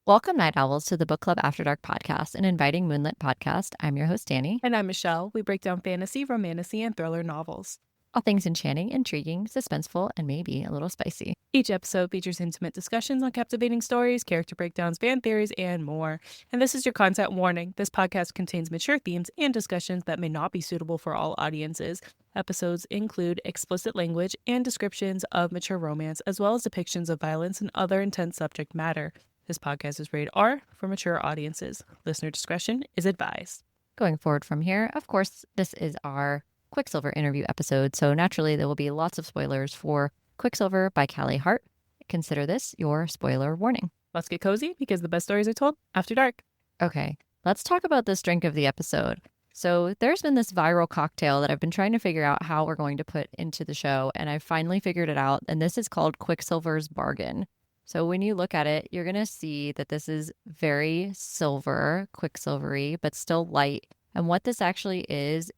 Welcome, Night Owls, to the Book Club After Dark podcast, an inviting moonlit podcast. I'm your host, Danny. And I'm Michelle. We break down fantasy, romantasy, and thriller novels. All things enchanting, intriguing, suspenseful, and maybe a little spicy. Each episode features intimate discussions on captivating stories, character breakdowns, fan theories, and more. And this is your content warning. This podcast contains mature themes and discussions that may not be suitable for all audiences. Episodes include explicit language and descriptions of mature romance, as well as depictions of violence and other intense subject matter. This podcast is rated R for mature audiences. Listener discretion is advised. Going forward from here, of course, this is our Quicksilver interview episode, so naturally there will be lots of spoilers for Quicksilver by Callie Hart. Consider this your spoiler warning. Let's get cozy because the best stories are told after dark. Okay, let's talk about this drink of the episode. So there's been this viral cocktail that I've been trying to figure out how we're going to put into the show, and I finally figured it out, and this is called Quicksilver's Bargain. So when you look at it, you're going to see that this is very silver, quicksilvery, but still light. And what this actually is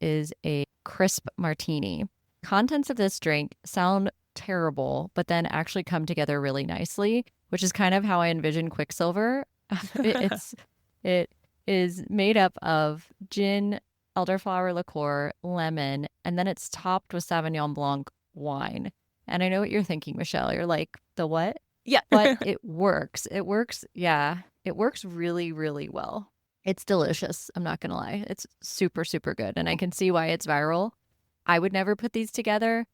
a crisp martini. Contents of this drink sound terrible, but then actually come together really nicely, which is kind of how I envision Quicksilver. It is made up of gin, elderflower liqueur, lemon, and then it's topped with Sauvignon Blanc wine. And I know what you're thinking, Michelle. You're like, the what? Yeah. But it works. It works really, really well. It's delicious. I'm not going to lie. It's super, super good. And I can see why it's viral. I would never put these together.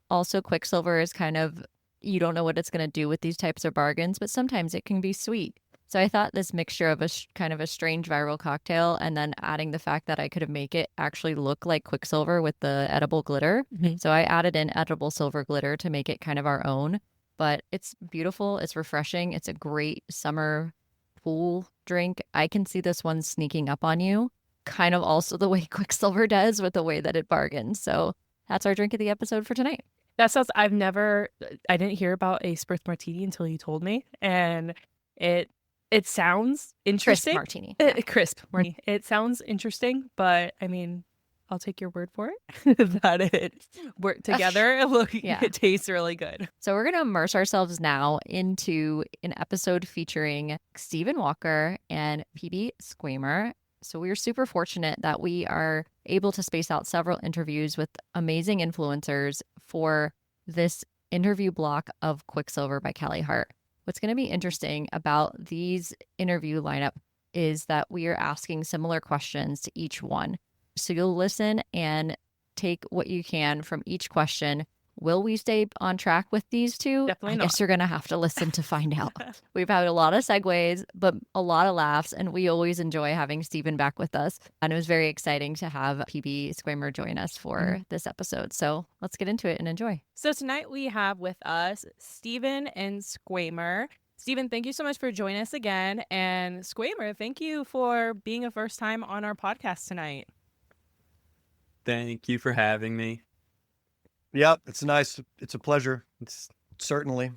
Also, Quicksilver is kind of, you don't know what it's going to do with these types of bargains, but sometimes it can be sweet. So I thought this mixture of kind of a strange viral cocktail and then adding the fact that I could have make it actually look like Quicksilver with the edible glitter. Mm-hmm. So I added in edible silver glitter to make it kind of our own. But it's beautiful. It's refreshing. It's a great summer pool drink. I can see this one sneaking up on you, kind of also the way Quicksilver does with the way that it bargains. So that's our drink of the episode for tonight. That sounds, I didn't hear about a spritz martini until you told me. And it sounds interesting. Crisp martini. Crisp martini. It sounds interesting, but I mean, I'll take your word for it that it worked together. It tastes really good. So we're going to immerse ourselves now into an episode featuring Stephen Walker and PB Squamer. So we're super fortunate that we are able to space out several interviews with amazing influencers for this interview block of Quicksilver by Callie Hart. What's going to be interesting about these interview lineup is that we are asking similar questions to each one. So you'll listen and take what you can from each question. Will we stay on track with these two? Definitely not. I guess you're going to have to listen to find out. We've had a lot of segues, but a lot of laughs, and we always enjoy having Steven back with us. And it was very exciting to have PB Squamer join us for this episode. So let's get into it and enjoy. So tonight we have with us Steven and Squamer. Steven, thank you so much for joining us again. And Squamer, thank you for being a first time on our podcast tonight. Thank you for having me. Yep, it's nice. It's a pleasure. It's certainly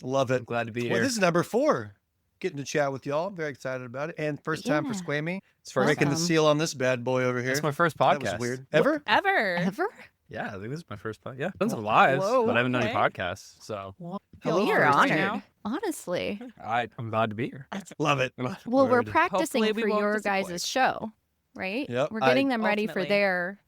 love it. Glad to be here. Well, this is number 4. Getting to chat with y'all. I'm very excited about it. And first time for Squammy. It's first breaking the seal on this bad boy over here. It's my first podcast. That was weird. Ever? Yeah, I think this is my first podcast. Yeah, done some lives, but I haven't done any podcasts. So We are honored. Honestly. I'm glad to be here. Love it. Well, we're practicing Hopefully we for won't your disappoint. guys' show, right? Yep. We're getting them ready for Ultimately. their,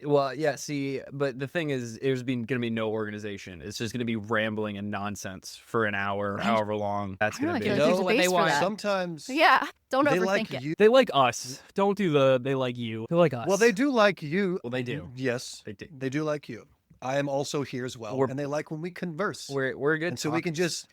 Well, yeah, see, but the thing is, there's going to be no organization. It's just going to be rambling and nonsense for an hour, however long that's going to be. I You feel like there's a know, base they for want. that. Sometimes Yeah, don't they overthink like it. you. They like us. Don't do they like you. They like us. Well, they do like you. Well, they do. Yes, They do. they do like you. I am also here as well. And they like when we converse. We're good. And so we can just,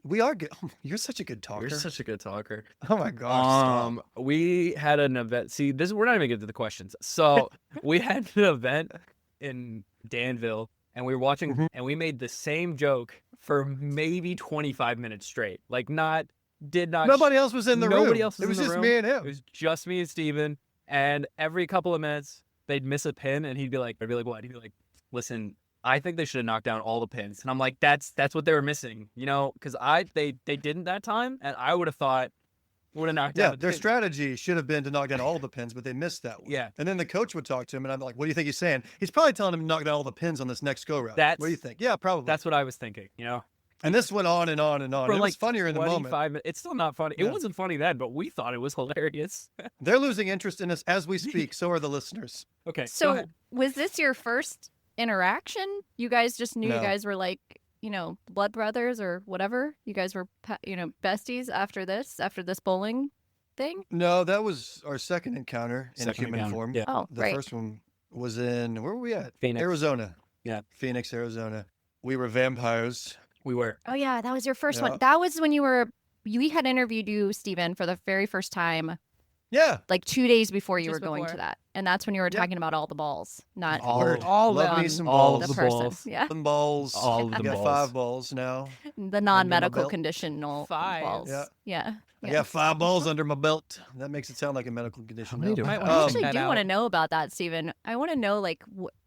we are good. Oh, you're such a good talker. You're such a good talker. Oh my gosh. stop. We had an event. See, we're not even getting to the questions. So we had an event in Danville, and we were watching, and we made the same joke for maybe 25 minutes straight. Like, Nobody else was in the room. Nobody else was It was in the just room. me and It him. was just me and Steven. And every couple of minutes, they'd miss a pin, and I'd be like, what? He'd be like, listen, I think they should have knocked down all the pins. And I'm like, that's what they were missing, because they didn't that time, and I would have thought would have knocked down. Yeah, the their pins. strategy should have been to knock down all the pins, but they missed that one. Yeah. And then the coach would talk to him, and I'm like, what do you think he's saying? He's probably telling him to knock down all the pins on this next go-round. What do you think? Yeah, probably. That's what I was thinking, And this went on and on and on. For It like was funnier in the moment. 25 minutes. It's still not funny. Yeah. It wasn't funny then, but we thought it was hilarious. They're losing interest in us as we speak. So are the listeners. Okay, go So ahead. was this your first interaction? You guys just knew No. you guys were like, blood brothers or whatever? You guys were, besties after this bowling thing? No, that was our second encounter in Second human encounter, form. yeah. Oh, The right. first one was in, where were we at? Phoenix. Arizona. Yeah. Phoenix, Arizona. We were vampires. We were. Oh, yeah, that was your first Yeah. one. That was when we had interviewed you, Steven, for the very first time, Yeah. like 2 days before you Just were going to before. that. And that's when you were Yep. talking about all the balls, not Word. all Love of me them. some All balls. of the the person. balls. Yeah. Some balls. All of I the got balls. 5 balls now. The non-medical belt. conditional 5. balls. Yeah. Yeah. I Yeah. got 5 balls under my belt. That makes it sound like a medical condition. many now. do I Might have? wanna I check actually that do out. want to know about that, Steven. I want to know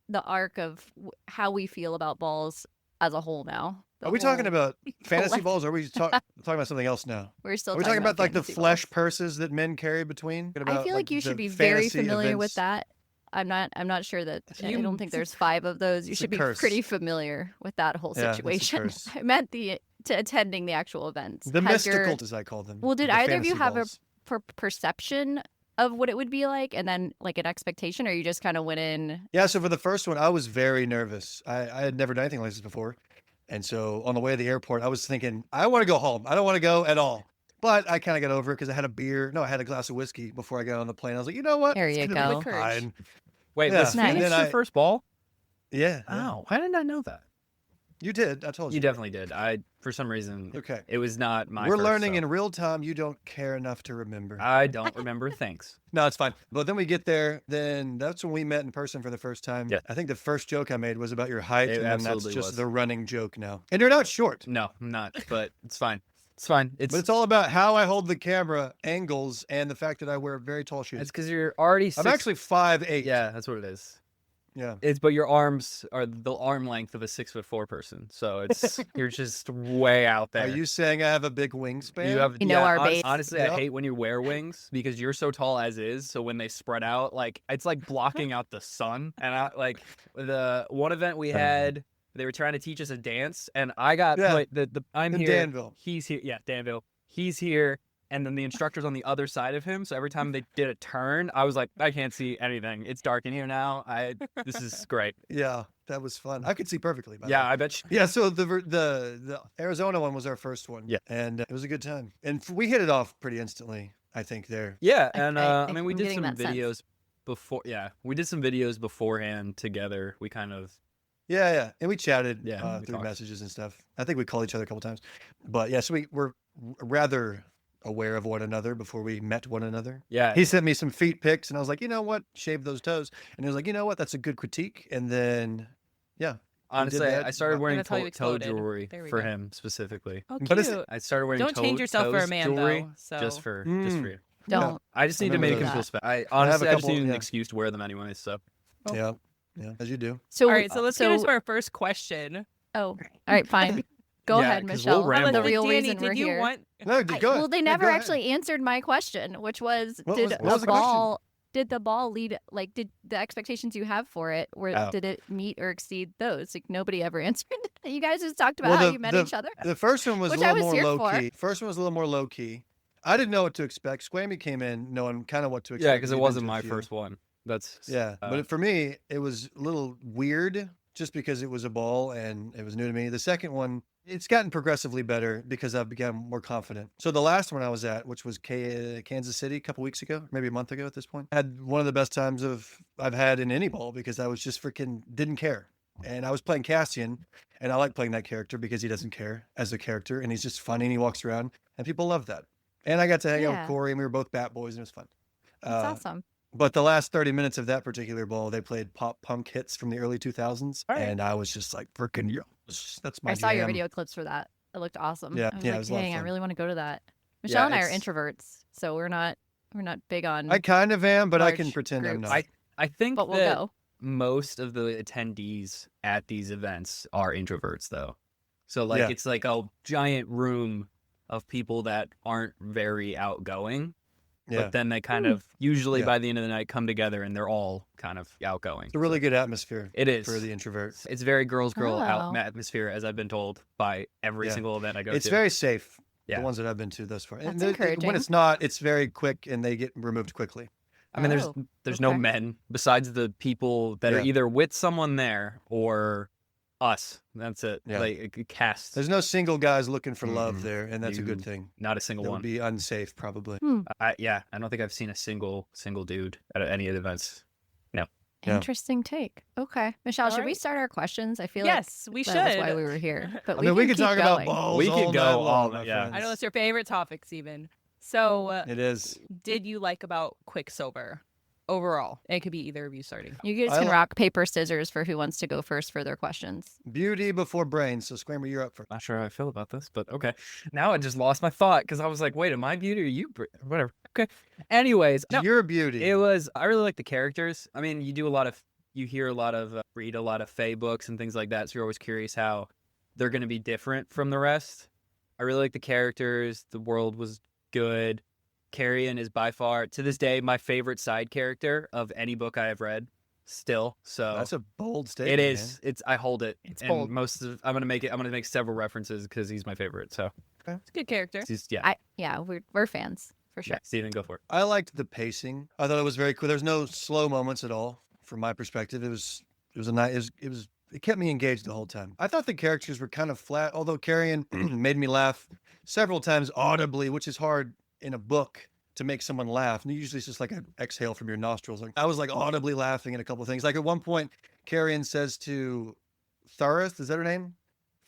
the arc of how we feel about balls as a whole now. The Are we talking whole- about fantasy collect- balls? Or are we talking about something else now? We're still Are we talking about like the fantasy flesh balls. purses that men carry between? I feel like you should be very familiar with that. I'm not sure that I don't think there's 5 of those. You It's a should be curse. pretty familiar with that whole Yeah, it's a situation. curse. I meant to attending the actual events. The Has your- mystical, as I call them. Well, did the either of you fantasy have balls. a perception of what it would be like, and then like an expectation, or you just kind of went in? Yeah, so for the first one, I was very nervous. I had never done anything like this before. And so on the way to the airport, I was thinking, I want to go home. I don't want to go at all. But I kind of got over it because I had a beer. No, I had a glass of whiskey before I got on the plane. I was like, you know what? There It's you gonna go. be fine. Wait, Yeah. was Nice. Phoenix And then your I- first ball? Yeah. yeah. Oh, why did I know that? You did. I told you. You definitely did. For some reason, Okay. it was not my We're first, learning so in real time. You don't care enough to remember. I don't remember things. No, it's fine. But then we get there. Then that's when we met in person for the first time. Yeah. I think the first joke I made was about your height. It and then that's absolutely just was. the running joke now. And you're not short. No, I'm not, but it's fine. It's fine. But it's all about how I hold the camera, angles, and the fact that I wear very tall shoes. It's because you're already I'm 6 actually 5'8". Yeah, that's what it is. Yeah. But your arms are the arm length of a 6'4" person, so it's you're just way out there. Are you saying I have a big wingspan? You have, You know our base. Honestly, Yep. I hate when you wear wings because you're so tall as is. So when they spread out, like it's like blocking out the sun. And I like the one event we had, they were trying to teach us a dance, and I got Yeah. put I'm In here. Danville. He's here. Yeah, Danville. He's here. And then the instructor's on the other side of him. So every time they did a turn, I was like, I can't see anything. It's dark in here now. This is great. Yeah, that was fun. I could see perfectly. By the Yeah, way. I bet you. Yeah, so the Arizona one was our first one. Yeah. And it was a good time. And we hit it off pretty instantly, I think, there. Yeah, and I mean, we I'm did getting some that sense. videos before. Yeah, we did some videos beforehand together. We kind of. Yeah, yeah. And we chatted Yeah, we through talked. messages and stuff. I think we called each other a couple times. But yeah, so we were rather aware of one another before we met one another. Yeah, He sent me some feet pics, and I was like, you know what? Shave those toes. And he was like, you know what? That's a good critique. And then, yeah. honestly, that. I started Well, wearing that's how you toe exploded. jewelry There we for go. him specifically. Oh, But it's- cute. I started wearing Don't change yourself for a toes man, jewelry though. So just for Mm. you. Don't. I just need to remember make him those. feel special. I honestly, I just couple, need an yeah. excuse to wear them anyway. So Oh. Yeah. Yeah. As you do. So all right, so let's get so- into our first question. Oh, all right, fine. Go Yeah, ahead, 'cause we'll Michelle. ramble. the real Danny, reason did we're you here. want? No, go ahead. Well, they Yeah, never go ahead. actually answered my question, which was, What did was- what the was the question? ball? Did the ball lead? Like, did the expectations you have for it, Oh. did it meet or exceed those? Like, nobody ever answered. You guys just talked about Well, how the- you met the- each other. The first one was Which a I little was more here low for. key. First one was a little more low key. I didn't know what to expect. Squammy came in knowing kind of what to expect. yeah, because it We've been wasn't to a my few. first one. That's Yeah, but for me, it was a little weird just because it was a ball and it was new to me. The second one, it's gotten progressively better because I've become more confident. So the last one I was at, which was Kansas City a couple weeks ago, maybe a month ago at this point, had one of the best times I've had in any ball because I was just freaking didn't care. And I was playing Cassian, and I like playing that character because he doesn't care as a character, and he's just funny and he walks around, and people love that. And I got to hang out Yeah. with Corey, and we were both bat boys, and it was fun. That's awesome. But the last 30 minutes of that particular ball, they played pop punk hits from the early 2000s. All right. And I was just like, freaking, that's my I saw your jam. video clips for that. It looked awesome. Yeah, I was yeah, it like, was a lot of dang, I fun. really want to go to that. Michelle and I are it's- introverts, so we're not big on. I kind of am, but I can large pretend I'm groups. not. I think but we'll that go. most of the attendees at these events are introverts, though. So like Yeah. it's like a giant room of people that aren't very outgoing. Yeah. But then they kind of usually Yeah. by the end of the night come together and they're all kind of outgoing. It's a really good atmosphere. It is for the introvert. It's very girl Oh. atmosphere, as I've been told by every Yeah. single event I go It's to. very safe. Yeah. The ones that I've been to thus far. That's When encouraging. it's not, it's very quick and they get removed quickly. I mean, Oh, there's no okay. men besides the people that are Yeah. either with someone there or us. That's it. Yeah. Like a cast. There's no single guys looking for love Mhm. there, and that's a good You- thing. Not a single That one. would be unsafe, probably. I don't think I've seen a single dude at any of the events. Yeah. Interesting take. Okay. Michelle, All should we right. start our questions? I feel Yes, we like that was should. why we were here. But I mean, we could keep talk about going. balls. We could all go night all long, night, my yeah. friends. I know it's your favorite topic, Steven. So, It is. did you like about Quicksilver overall? It could be either of you starting. You guys I can li- rock, paper, scissors for who wants to go first for their questions. Beauty before brains. So, Squamer, you're up first. Not sure how I feel about this, but okay. Now I just lost my thought because I was like, wait, am I beauty or you? Whatever. Okay. Anyways, no, You're a beauty. I really like the characters. I mean, you hear a lot of, read a lot of fae books and things like that. So you're always curious how they're going to be different from the rest. I really like the characters. The world was good. Carrion is by far, to this day, my favorite side character of any book I have read still. So That's a bold statement. it is. I hold it. It's and bold. I'm going to make several references because he's my favorite. So It's a good character. We're fans for sure. yeah, Steven, go for it. I liked the pacing. I thought it was very cool. There's no slow moments at all from my perspective. It kept me engaged the whole time. I thought the characters were kind of flat, although Carrion made me laugh several times audibly, which is hard in a book to make someone laugh. And usually it's just like an exhale from your nostrils. Like, I was like audibly laughing at a couple of things. Like at one point, Carrion says to Thareth, is that her name?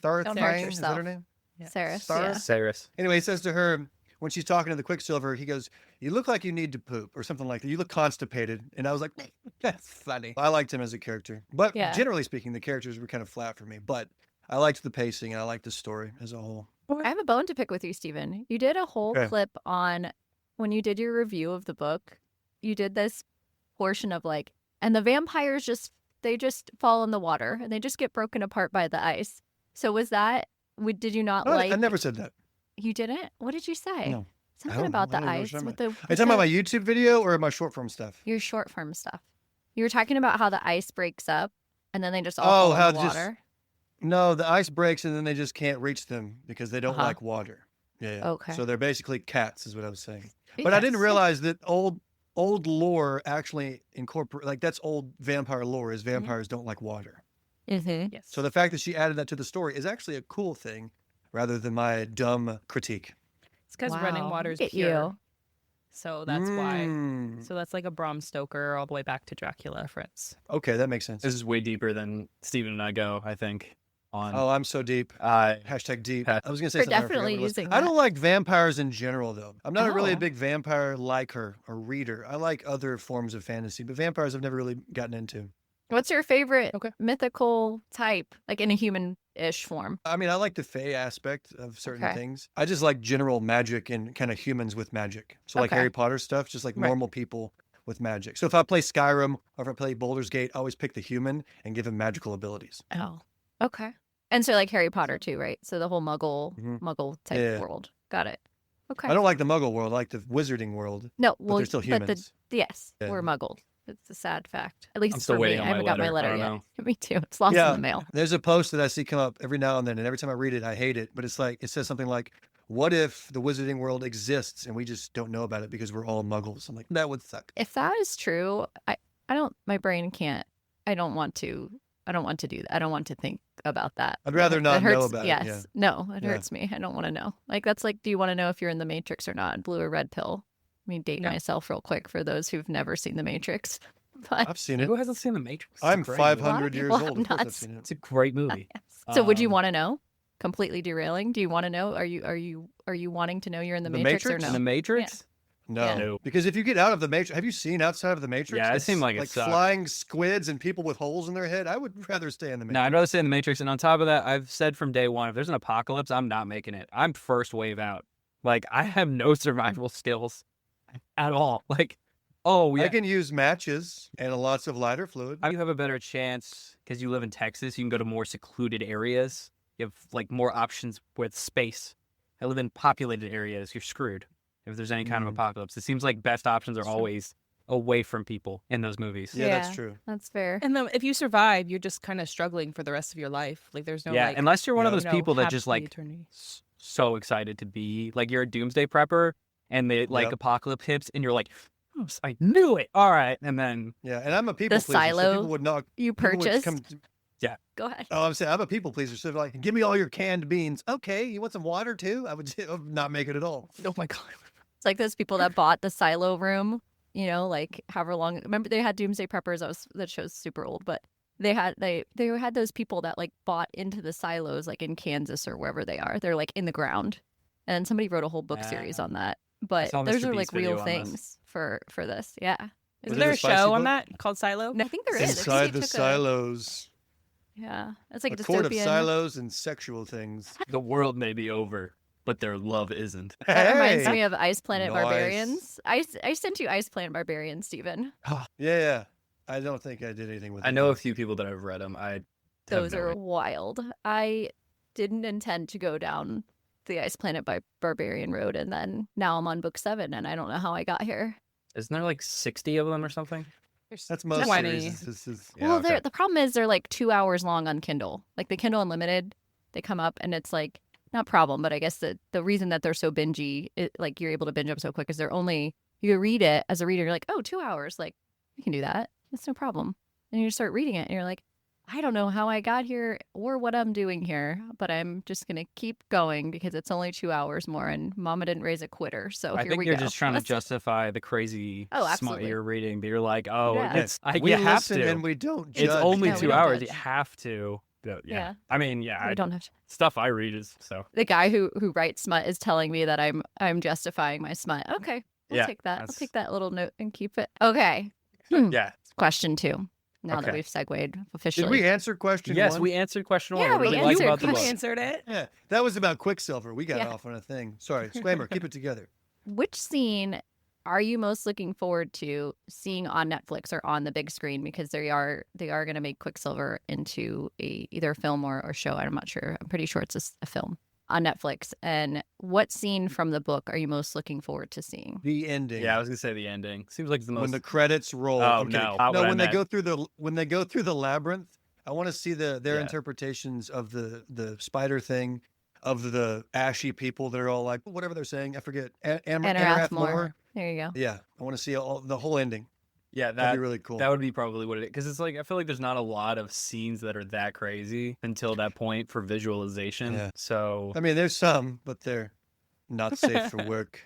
Thareth Don't hurt Tang, is that her yourself. name? Sarah. Sarah? Yeah. Cyrus. Anyway, he says to her when she's talking to the Quicksilver, he goes, "You look like you need to poop," or something like that. You look constipated. And I was like, that's funny. I liked him as a character. But Yeah. generally speaking, the characters were kind of flat for me. But I liked the pacing and I liked the story as a whole. I have a bone to pick with you, Steven. You did a whole Okay. clip on when you did your review of the book. You did this portion of like, and the vampires just fall in the water and they just get broken apart by the ice. So was that? Did you not No, like? I never said that. You didn't? What did you say? No. Something don't about know. I the don't know ice what with you're the. Are you talking about my YouTube video or my short form stuff? your short form stuff? You were talking about how the ice breaks up and then they just all Oh, fall how in the just- water. No, the ice breaks and then they just can't reach them because they don't Uh-huh. like water. Yeah. Okay. So they're basically cats, is what I was saying. But I didn't Yes. realize that old lore actually incorporate like that's old vampire lore. Is vampires don't like water. Mhm. Yes. So the fact that she added that to the story is actually a cool thing, rather than my dumb critique. It's because running Wow, water is look at pure. you. So that's why. Mm. So that's like a Bram Stoker all the way back to Dracula, Fritz. Okay, that makes sense. This is way deeper than Steven and I go, I think. On Oh, I'm so deep. I Hashtag deep. Yeah. I was gonna say We're something. I forgot definitely what it was. using I that. don't like vampires in general, though. I'm not really a Oh. big vampire liker or reader. I like other forms of fantasy, but vampires I've never really gotten into. What's your favorite Okay. mythical type, like in a human-ish form? I mean, I like the fae aspect of certain Okay. things. I just like general magic and kind of humans with magic. So like Okay. Harry Potter stuff, just like Right. normal people with magic. So if I play Skyrim or if I play Baldur's Gate, I always pick the human and give him magical abilities. Oh, okay. And so like Harry Potter too, right? So the whole Mhm. Muggle type Yeah. world. Got it. Okay. I don't like the Muggle world. I like the wizarding world. No, But well, they're still humans. yes, Yeah. we're Muggles. It's a sad fact. At least I'm still for me. waiting on I haven't my got my letter. I letter don't yet. know. Me too. It's lost Yeah. in the mail. There's a post that I see come up every now and then, and every time I read it, I hate it. But it's like it says something like, "What if the wizarding world exists and we just don't know about it because we're all Muggles?" I'm like, that would suck. If that is true, I don't. My brain can't. I don't want to do that. I don't want to think about that. I'd rather That not know hurts. about it, yes. yeah. No, it Yeah. hurts me. I don't want to know. Like that's like, do you want to know if you're in the Matrix or not? Blue or red pill? Let me date No. myself real quick for those who've never seen the Matrix. But I've seen it. Who hasn't seen The Matrix? It's a I'm great 500 A years lot of old. people Of course have I've seen movie. it. It's a great movie. so would you Um, want to know? Completely derailing. Do you want to know? Are you wanting to know you're in the, The Matrix, Matrix? or In no? The Matrix? No. Yeah. No. Because if you get out of the Matrix, have you seen outside of the Matrix? Yeah, it It's seemed like it sucked. flying squids and people with holes in their head. I would rather stay in the No, Matrix. I'd rather stay in The Matrix. And on top of that, I've said from day one, if there's an apocalypse, I'm not making it. I'm first wave out. Like, I have no survival skills at all. Like, oh, yeah. I can use matches and lots of lighter fluid. You have a better chance because you live in Texas. You can go to more secluded areas. You have like more options with space. I live in populated areas. You're screwed. if there's any kind of Mhm. apocalypse. It seems like best options are That's true. always away from people in those movies. Yeah, that's Yeah. true. That's fair. And then if you survive, you're just kind of struggling for the rest of your life. Like there's no Yeah, like, unless you're one of Yeah. those people that just like eternity. so excited to be like you're a doomsday prepper and they like Yep. apocalypse hits and you're like, oh, I knew it. All right, and then Yeah, and I'm a people pleaser, so silo people would not. You people would purchased. come- Go ahead. Oh, I'm saying I'm a people pleaser, so they're like, give me all your canned beans. Okay, you want some water too? I would not make it at all. Oh my god. It's like those people that bought the silo room, you know, like however long. Remember they had Doomsday Preppers. That show's super old, but they had those people that like bought into the silos like in Kansas or wherever they are. They're like in the ground, and somebody wrote a whole book series on that. But saw those Mr. are like Beast's video real on this. things for this. Yeah, Isn't it there a a spicy show on book? that called Silo? and I think there is. I think Inside they the took silos, Yeah, it's like a court of dystopian. silos and sexual things. the world may be over, but their love isn't. That reminds Hey! me of Ice Planet Nice. Barbarians. I sent you Ice Planet Barbarians, Steven. Yeah, I don't think I did anything with. I it. know a few people that have read them. I have Those no are idea. wild. I didn't intend to go down the Ice Planet by Barbarian Road, and then now I'm on book 7, and I don't know how I got here. Isn't there like 60 of them or something? That's most 20. series. This is Yeah, well, okay. the problem is they're like 2 hours long on Kindle. Like the Kindle Unlimited, they come up, and it's like not problem, but I guess the reason that they're so bingey, like you're able to binge up so quick, is they're only you read it as a reader, you're like, oh, 2 hours, like you can do that. That's no problem. And you start reading it, and you're like, I don't know how I got here or what I'm doing here, but I'm just gonna keep going because it's only 2 hours more, and Mama didn't raise a quitter. So I here think we you're go. just trying to Let's- justify the crazy Oh, smut absolutely. you're reading. But you're like, oh, Yeah. it's we you have listen to. and we don't judge. It's only No, we 2 don't hours. judge. You have to. Yeah. Yeah. I mean, yeah. We don't have to. Stuff I read is so. The guy who writes smut is telling me that I'm justifying my smut. Okay, we'll Yeah, take that. I'll that's- take that little note and keep it. Okay. Yeah. Question 2. Now that Okay. we've segued officially. Did we answer question Yes, one? we answered question Yeah, one. we What do you like answered about the You book? question- answered it. Yeah, that was about Quicksilver. We got Yeah. off on a thing. Sorry, Squamer, keep it together. Which scene are you most looking forward to seeing on Netflix or on the big screen? Because they are going to make Quicksilver into either a film or show. I'm not sure. I'm pretty sure it's a film on Netflix. And what scene from the book are you most looking forward to seeing? The ending. Yeah, I was gonna say the ending. Seems like the most. when the credits roll. Oh, I'm kidding. no, not no, what I when they meant. go through the labyrinth, I want to see their Yeah. interpretations of the spider thing, of the ashy people that are all like whatever they're saying. I forget. Anarath More. Moore. There you go. Yeah, I want to see the whole ending. yeah, That'd that be really cool. that would be probably what it is. Because it's like I feel like there's not a lot of scenes that are that crazy until that point for visualization. Yeah. So I mean, there's some, but they're not safe for work.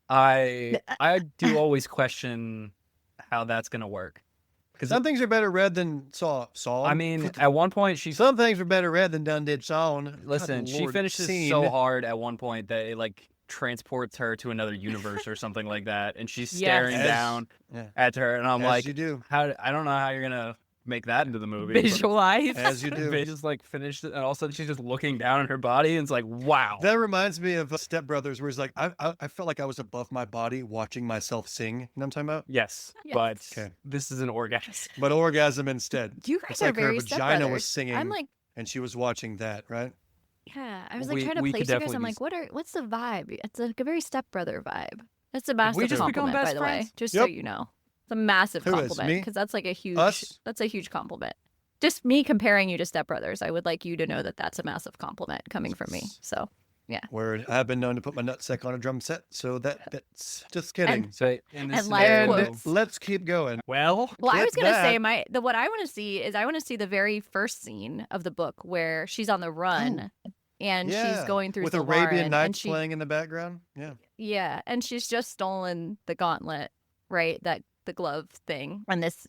I do always question how that's gonna work. Because Some things are better read than saw. I mean, at one point she Some things are better read than done did sawn. listen. Good She Lord, finishes scene. so hard at one point that it like transports her to another universe or something like that, and she's staring As- down yeah. at her, and I'm As like, you do. how? I don't know how you're gonna make that into the movie. but- Visualize. As you do. They just like finished it, and all of a sudden she's just looking down at her body, and it's like, wow. That reminds me of Step Brothers, where he's like, I felt like I was above my body watching myself sing. You know what I'm talking about? Yes, Yes. but Okay. this is an orgasm. But orgasm instead. You guys It's are like her very vagina stepbrothers. was singing. I'm like, And she was watching that, right? yeah. I was like We- trying to we could place you guys. definitely I'm be like, what's the vibe? It's like a very stepbrother vibe. That's a massive just become compliment, by best the way. friends? Just so Yep. you know, it's a massive Who is, compliment me? because that's like a huge. Us? That's a huge compliment. Just me comparing you to stepbrothers, I would like you to know that that's a massive compliment coming from me. So Word. I've been known to put my nutsack on a drum set, so that's just kidding. So in this And live scenario, quotes. Let's keep going. well, Well, I was Clip gonna that. say what I want to see is I want to see the very first scene of the book where she's on the run and she's Yeah, going through with Zalaran, Arabian and Nights she playing in the background. Yeah. and she's just stolen the gauntlet, right? That the glove thing, and this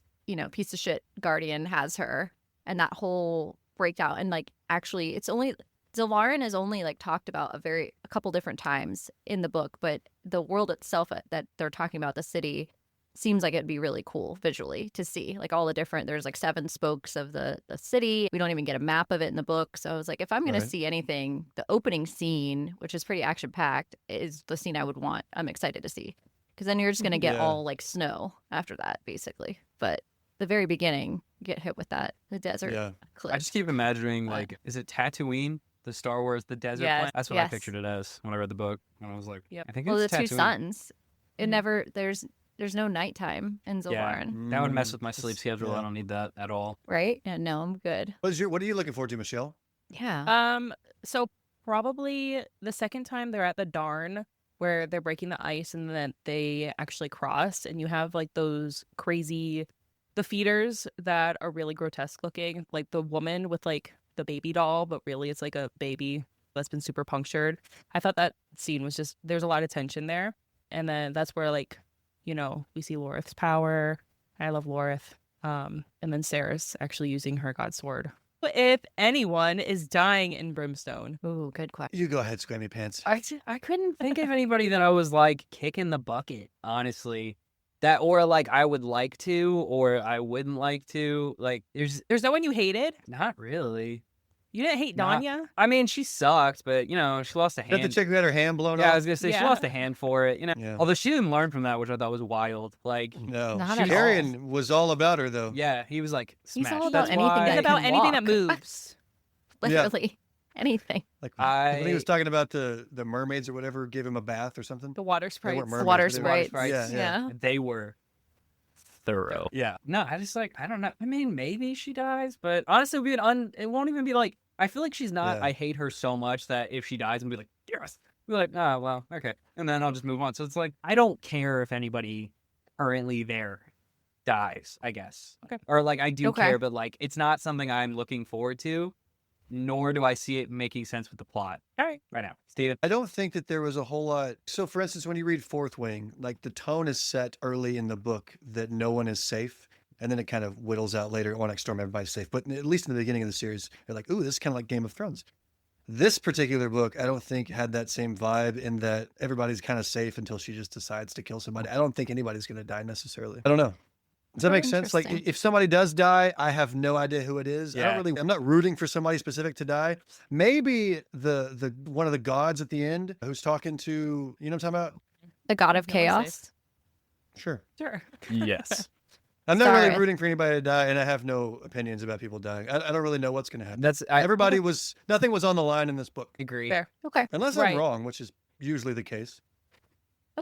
piece of shit guardian has her, and that whole breakdown, and like actually it's only. Zalaran is only like talked about a couple different times in the book, but the world itself that they're talking about, the city, seems like it'd be really cool visually to see, like all the different. There's like 7 spokes of the city. We don't even get a map of it in the book. So I was like, if I'm gonna Right. see anything, the opening scene, which is pretty action packed, is the scene I would want. I'm excited to see because then you're just gonna get Yeah. all like snow after that, basically. But the very beginning, get hit with that the desert Yeah. cliff. I just keep imagining What? like, is it Tatooine the Star Wars, the desert Yes, planet. That's what I yes. pictured it as when I read the book. And I was like, Yep. I think Well, the it's two Tatooine. suns. It Mhm. never. There's no nighttime in Yeah. Zilvarin, That would mess with my sleep It's- schedule. yeah. I don't need that at all. right? Yeah, no, I'm good. What are you looking forward to, Michelle? Yeah. So probably the second time they're at the Darn where they're breaking the ice and then they actually cross and you have like those crazy the feeders that are really grotesque looking, like the woman with like the baby doll, but really it's like a baby that's been super punctured. I thought that scene was just there's a lot of tension there. And then that's where like, you know, we see Lorith's power. I love Lorith. And then Sarah's actually using her god sword. But if anyone is dying in Brimstone, Ooh, good question. You go ahead, Squammy Pants. I couldn't think of anybody that I was like kicking the bucket, honestly. That or like I would like to or I wouldn't like to. Like there's no one you hated. not really. You didn't hate Nah. Danya. I mean, she sucked, but you know, she lost a Is that the hand. chick who had her hand blown Yeah, I off? was gonna say she Yeah. lost a hand for it. You know, Yeah. although she didn't learn from that, which I thought was wild. Like, No. Not at all. Carrion was all about her, though. yeah, he was like He's smashed. all about That's anything why- that It's about can anything that walk. moves. Yeah. Literally anything. Like when he I- was talking about the mermaids or whatever, gave him a bath or something. The water They sprites. weren't mermaids, Water but they were- sprites. Yeah, yeah. They were thorough. Yeah. No, I just like I don't know. I mean, maybe she dies, but honestly, it would be it won't even be like I feel like she's not. Yeah. I hate her so much that if she dies, I'm be like, yes. Be like, oh well, okay, and then I'll just move on. So it's like I don't care if anybody currently there dies. I guess. Okay. Or like I do Okay. care, but like it's not something I'm looking forward to. Nor do I see it making sense with the plot. All right, right now, Steven. I don't think that there was a whole lot. So, for instance, when you read Fourth Wing, like the tone is set early in the book that no one is safe. And then it kind of whittles out later. One Next Storm, everybody's safe. But at least in the beginning of the series, you're like, ooh, this is kind of like Game of Thrones. This particular book, I don't think had that same vibe in that everybody's kind of safe until she just decides to kill somebody. I don't think anybody's going to die necessarily. I don't know. Does that Oh, make sense? Like interesting. if somebody does die, I have no idea who it is. Yeah. I'm not rooting for somebody specific to die. Maybe the one of the gods at the end who's talking to, you know what I'm talking about? The god of No one's chaos. safe. Sure. Sure. Yes. I'm not really Sorry. rooting for anybody to die, and I have no opinions about people dying. I don't really know what's going to happen. That's Nothing was on the line in this book, agree. Fair. Okay. unless Right. I'm wrong, which is usually the case.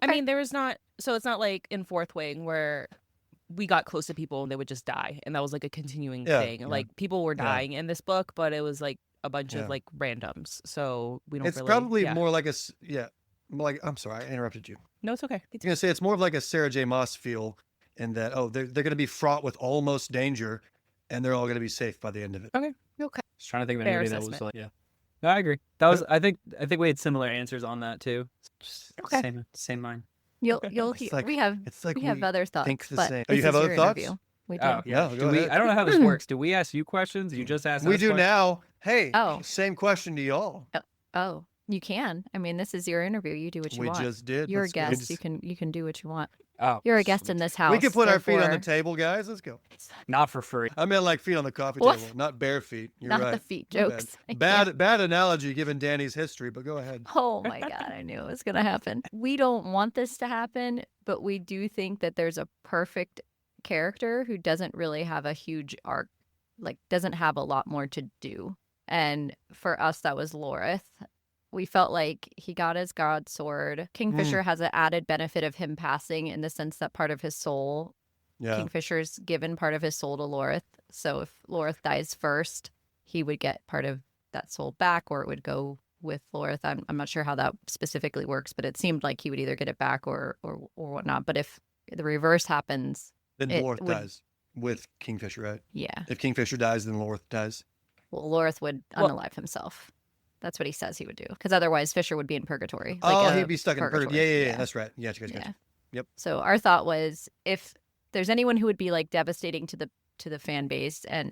I mean, there was not. So it's not like in Fourth Wing where we got close to people and they would just die, and that was like a continuing Yeah, thing. yeah. Like people were Yeah. dying in this book, but it was like a bunch Yeah. of like randoms. So we don't. It's really, probably yeah. more like more like, I'm sorry, I interrupted you. No, it's okay. I was going to say it's more of like a Sarah J. Maas feel in that, they're going to be fraught with almost danger, and they're all going to be safe by the end of it. Okay. Just trying to think of Fair anybody that was assessment. like, yeah. No, I agree. That was, I think we had similar answers on that too. Just Okay. Same mind. You'll It's hear. like- we have It's like other thoughts. think the but same. Oh, you this have is other your thoughts? interview. We do. Oh, Yeah, Do go we? ahead. I don't know how this works. Do we ask you questions? You just ask. We us do questions? now. Hey, Oh. same question to y'all. Oh, you can. I mean, this is your interview. You do what you We want. just did. You're a Let's go. guest. You can do what you want. Oh, You're a guest in this house. We can put our feet on the therefore- table, guys. Let's go. not for free. I meant like feet on the coffee What? table, not bare feet. You're Not right. the feet My bad. jokes. I can't. Bad analogy given Danny's history, but go ahead. Oh my God, I knew it was going to happen. We don't want this to happen, but we do think that there's a perfect character who doesn't really have a huge arc, like doesn't have a lot more to do. And for us, that was Lorith. We felt like he got his god sword. Kingfisher has an added benefit of him passing in the sense that part of his soul, Yeah. Kingfisher's given part of his soul to Lorith. So if Lorith dies first, he would get part of that soul back, or it would go with Lorith. I'm not sure how that specifically works, but it seemed like he would either get it back or whatnot. But if the reverse happens, Then it Lorth would- dies with Kingfisher, right? yeah, If Kingfisher dies, then Lorth dies. well, Lorith would Well- unalive himself. That's what he says he would do, because otherwise Fisher would be in purgatory. Oh, a he'd be stuck in purgatory. Yeah. Yeah. That's right. Yeah, you guys. Yeah. Yep. So our thought was, if there's anyone who would be like devastating to the fan base, and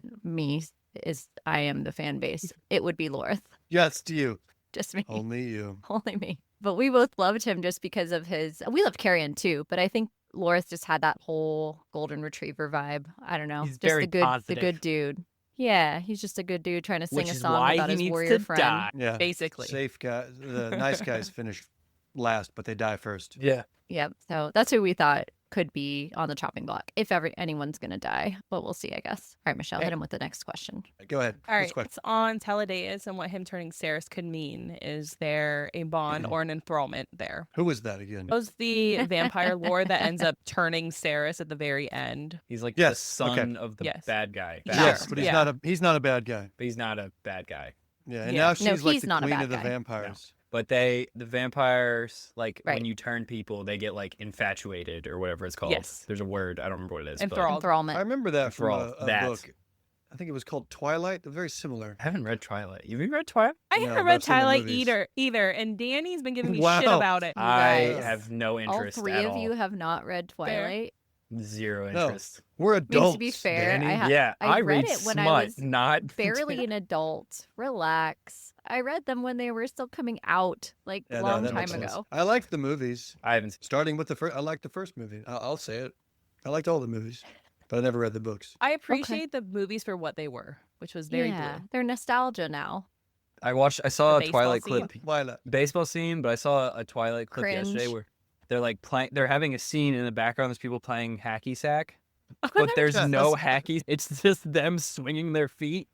I am the fan base, it would be Lorith. Yes, to you. Just me. Only you. Only me. But we both loved him just because of we loved Carrion too, but I think Lorith just had that whole golden retriever vibe. I don't know. He's just very the positive. good dude. Yeah, he's just a good dude trying to sing Which a is song why about he his needs warrior to friend. die. Yeah. Basically. Safe guys. The nice guys finish last, but they die first. Yeah. Yep. So that's who we thought could be on the chopping block if anyone's gonna die. But we'll see, I guess. All right, Michelle, hit him with the next question. Go ahead. All right, Next question. it's on Teledeus and what him turning Ceres could mean. Is there a bond or an enthrallment there? Who was that again? Was the vampire lord that ends up turning Ceres at the very end? He's like Yes, the son okay. of the Yes. bad guy. Yes, Sure. but Yeah. he's not a bad guy. But he's not a bad guy. Yeah, and Yeah. now No, she's like he's the not a queen bad of the guy. vampires. But the vampires, like Right. when you turn people, they get like infatuated or whatever it's called. Yes. There's a word. I don't remember what it is. but Enthralled. I Enthrallment. remember that from Enthralled. a That. book. I think it was called Twilight. They're very similar. I haven't read Twilight. Have you read Twilight? I No, haven't but read I've seen the Twilight movies. either, and Danny's been giving me Wow. shit about it. I guys. have no All interest three at of all. you have not read Twilight. Zero No. interest. We're I mean, adults. to be fair, Danny. Yeah, I read read it when smut, I was not barely an adult. Relax. I read them when they were still coming out, like Yeah, no, long that time makes sense. ago. I liked the movies. I haven't. Starting with the first, I liked the first movie. I'll say it. I liked all the movies, but I never read the books. I appreciate the movies for what they were, which was very yeah, blue. they're nostalgia now. I saw The a Twilight baseball scene? clip, Twilight. baseball scene, but I saw a Twilight clip yesterday Cringe. where they're like playing. They're having a scene in the background. There's people playing hacky sack, Oh, but there's Yeah, no hacky. It's just them swinging their feet.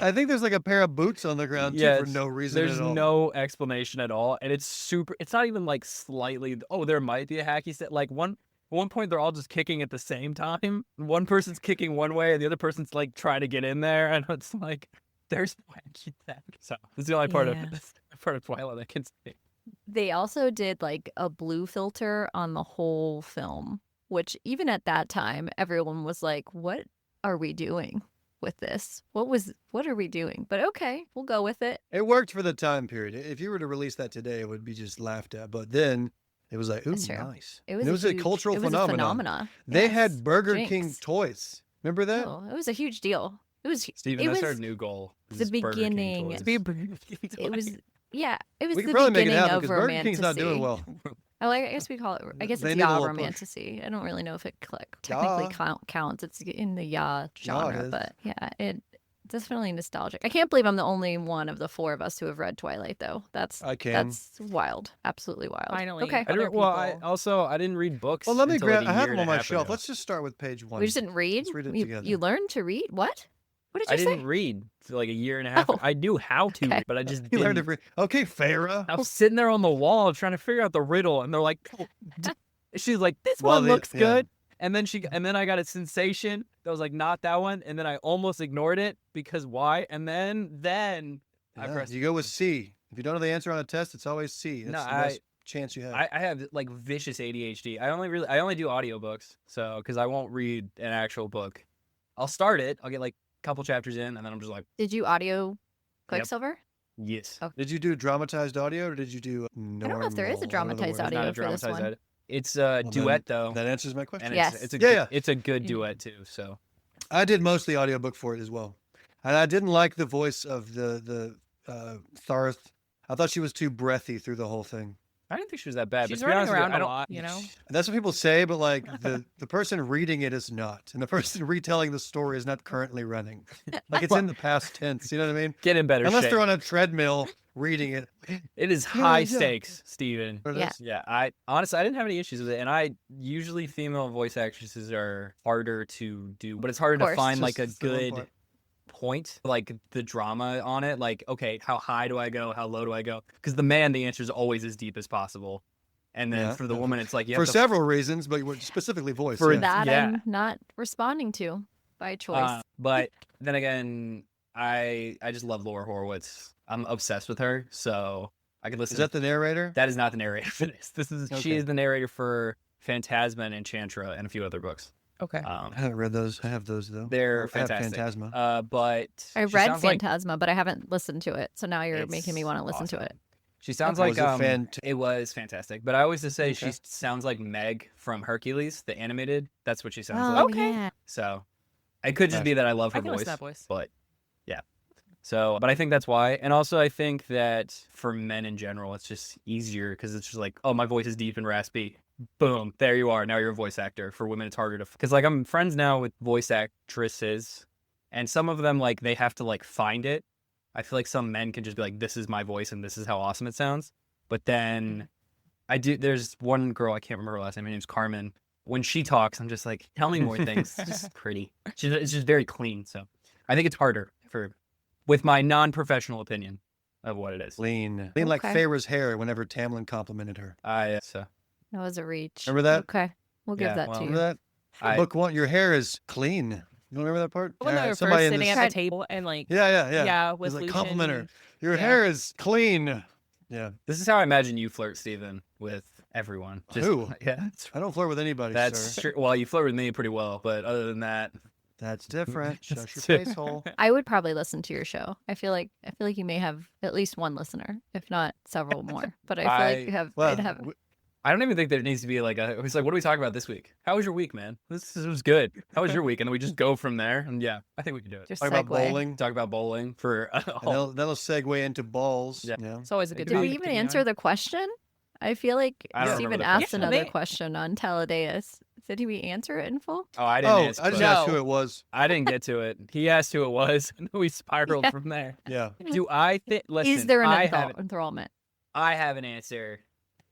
I think there's like a pair of boots on the ground too Yeah, for no reason There's at all. no explanation at all, and it's super. It's not even like slightly. Oh, there might be a hacky set. Like at one point, they're all just kicking at the same time. One person's kicking one way, and the other person's like trying to get in there, and it's like there's no hacky sack. So this is the only part Yeah. of this part of Twilight I can see. They also did like a blue filter on the whole film, which even at that time, everyone was like, "What are we doing with this? What are we doing?" But okay, we'll go with it. It worked for the time period. If you were to release that today, it would be just laughed at. But then it was like, ooh, That's true. nice. It And was, a huge- cultural it was phenomenon. A phenomena. They Yes. had Burger King Jinx. toys. Remember that? Oh, it was a huge deal. It was. Steven, it that's was our new goal. the is Burger King beginning. toys. To It was. Yeah, it was We the could probably make it beginning happen of because Burger King's not doing romantasy. well. Oh, I guess we call it. I guess They it's need a yaw little push. romantasy. I don't really know if it technically counts. It's in the yaw genre, is. but yeah, it's definitely nostalgic. I can't believe I'm the only one of the four of us who have read Twilight, though. That's wild, absolutely wild. Finally. okay. Other I didn't read books. Well, let me until grab. like I a have year them and on a my half shelf. ago. Let's just start with page one. We just didn't read. Let's read it you, together. you learned to read. What? What did I you say? didn't read for like a year and a half. Oh. I knew how to, Okay. but I just You learned to didn't. read. Okay, Farah. I was sitting there on the wall trying to figure out the riddle, and they're like, she's like, this Well, one the- looks yeah. good. And then I got a sensation that was like, not that one. And then I almost ignored it because why? And then I Yeah, pressed. you go with C. If you don't know the answer on a test, it's always C. That's No, the best chance you have. I have like vicious ADHD. I only do audiobooks. So, because I won't read an actual book. I'll start it. I'll get like a couple chapters in, and then I'm just like, Did you audio Quicksilver? yes. Oh. Did you do dramatized audio or did you do normal? I don't know if there is a dramatized It's audio not a for this dramatized one. edit. It's a then duet though. That answers my question. And Yes. it's a Yeah. it's a good duet too. So I did mostly audiobook for it as well. And I didn't like the voice of the Tharth. I thought she was too breathy through the whole thing. I didn't think she was that bad. She's but to be running honest with you, around I a don't- lot, you know? That's what people say, but like the person reading it is not. And the person retelling the story is not currently running. Like it's in the past tense. You know what I mean? Get in better Unless shape. they're on a treadmill reading it. It is Yeah, high yeah. stakes, Steven. Or it Yeah. is. Yeah, I honestly I didn't have any issues with it, and I usually female voice actresses are harder to do, but it's harder to course. find like a Just the one good part. point, like the drama on it. Like, okay, how high do I go? How low do I go? Because the man, the answer is always as deep as possible, and then Yeah. for the woman, it's like you For have to several reasons, but specifically voice. For yeah. That Yeah. I'm not responding to by choice. But then again, I just love Laura Horowitz. I'm obsessed with her, so I could listen. Is that the narrator? That is not the narrator for this. She Okay. is the narrator for Phantasma and Enchantra and a few other books. Okay. I haven't read those. I have those though. They're I have fantastic. Phantasma. But I she read sounds like- Phantasma, but I haven't listened to it. So now you're It's making me want to listen to awesome. it. She sounds Okay. like Was it it was fantastic. But I always just say she Okay. sounds like Meg from Hercules, the animated. That's what she sounds Oh, like. Okay. yeah. So it could just be that I love her I can listen to voice. that voice. But yeah. So, but I think that's why. And also, I think that for men in general, it's just easier because it's just like, oh, my voice is deep and raspy. Boom, there you are. Now you're a voice actor. For women, it's harder to, because like I'm friends now with voice actresses, and some of them like they have to like find it. I feel like some men can just be like, this is my voice and this is how awesome it sounds. But then there's one girl, I can't remember her last name. Her name's Carmen. when she talks, I'm just like, tell me more things. It's just pretty. It's just very clean. So I think it's harder with my non-professional opinion of what it is. Lean like Okay. Feyre's hair whenever Tamlin complimented her. So That was a reach. Remember that? Okay. We'll give Yeah, that well, to you. Remember that? Book 1, your hair is clean. You don't remember that part? When they were somebody first in sitting this- at the table and like, Yeah. with He's like, Lucian compliment her. and- Your yeah. hair is clean. Yeah. this is how I imagine you flirt, Steven, with everyone. Who? Yeah. I don't flirt with anybody, That's sir. true. Well, you flirt with me pretty well, but other than that, That's different. Shush your true. face hole. I would probably listen to your show. I feel like you may have at least one listener, if not several more. But I feel like you have. Well, I'd have I don't even think there needs to be like a. It's like, what are we talking about this week? How was your week, man? This was good. How was your week? And then we just go from there. And yeah, I think we can do it. just Talk about segue. bowling. Talk about bowling for. And that'll segue into balls. Yeah. Yeah. It's always a good Did topic we to even be answer on. the question? I feel like I don't Steven remember the asked question. another They- question on Taladeus. Did we answer it in full? Oh, I didn't. Oh, answer, I just but- asked who No. it was. I didn't get to it. He asked who it was, and we spiraled Yeah. from there. Yeah. Do I think? Listen, Is there an I have enthrallment? I have an answer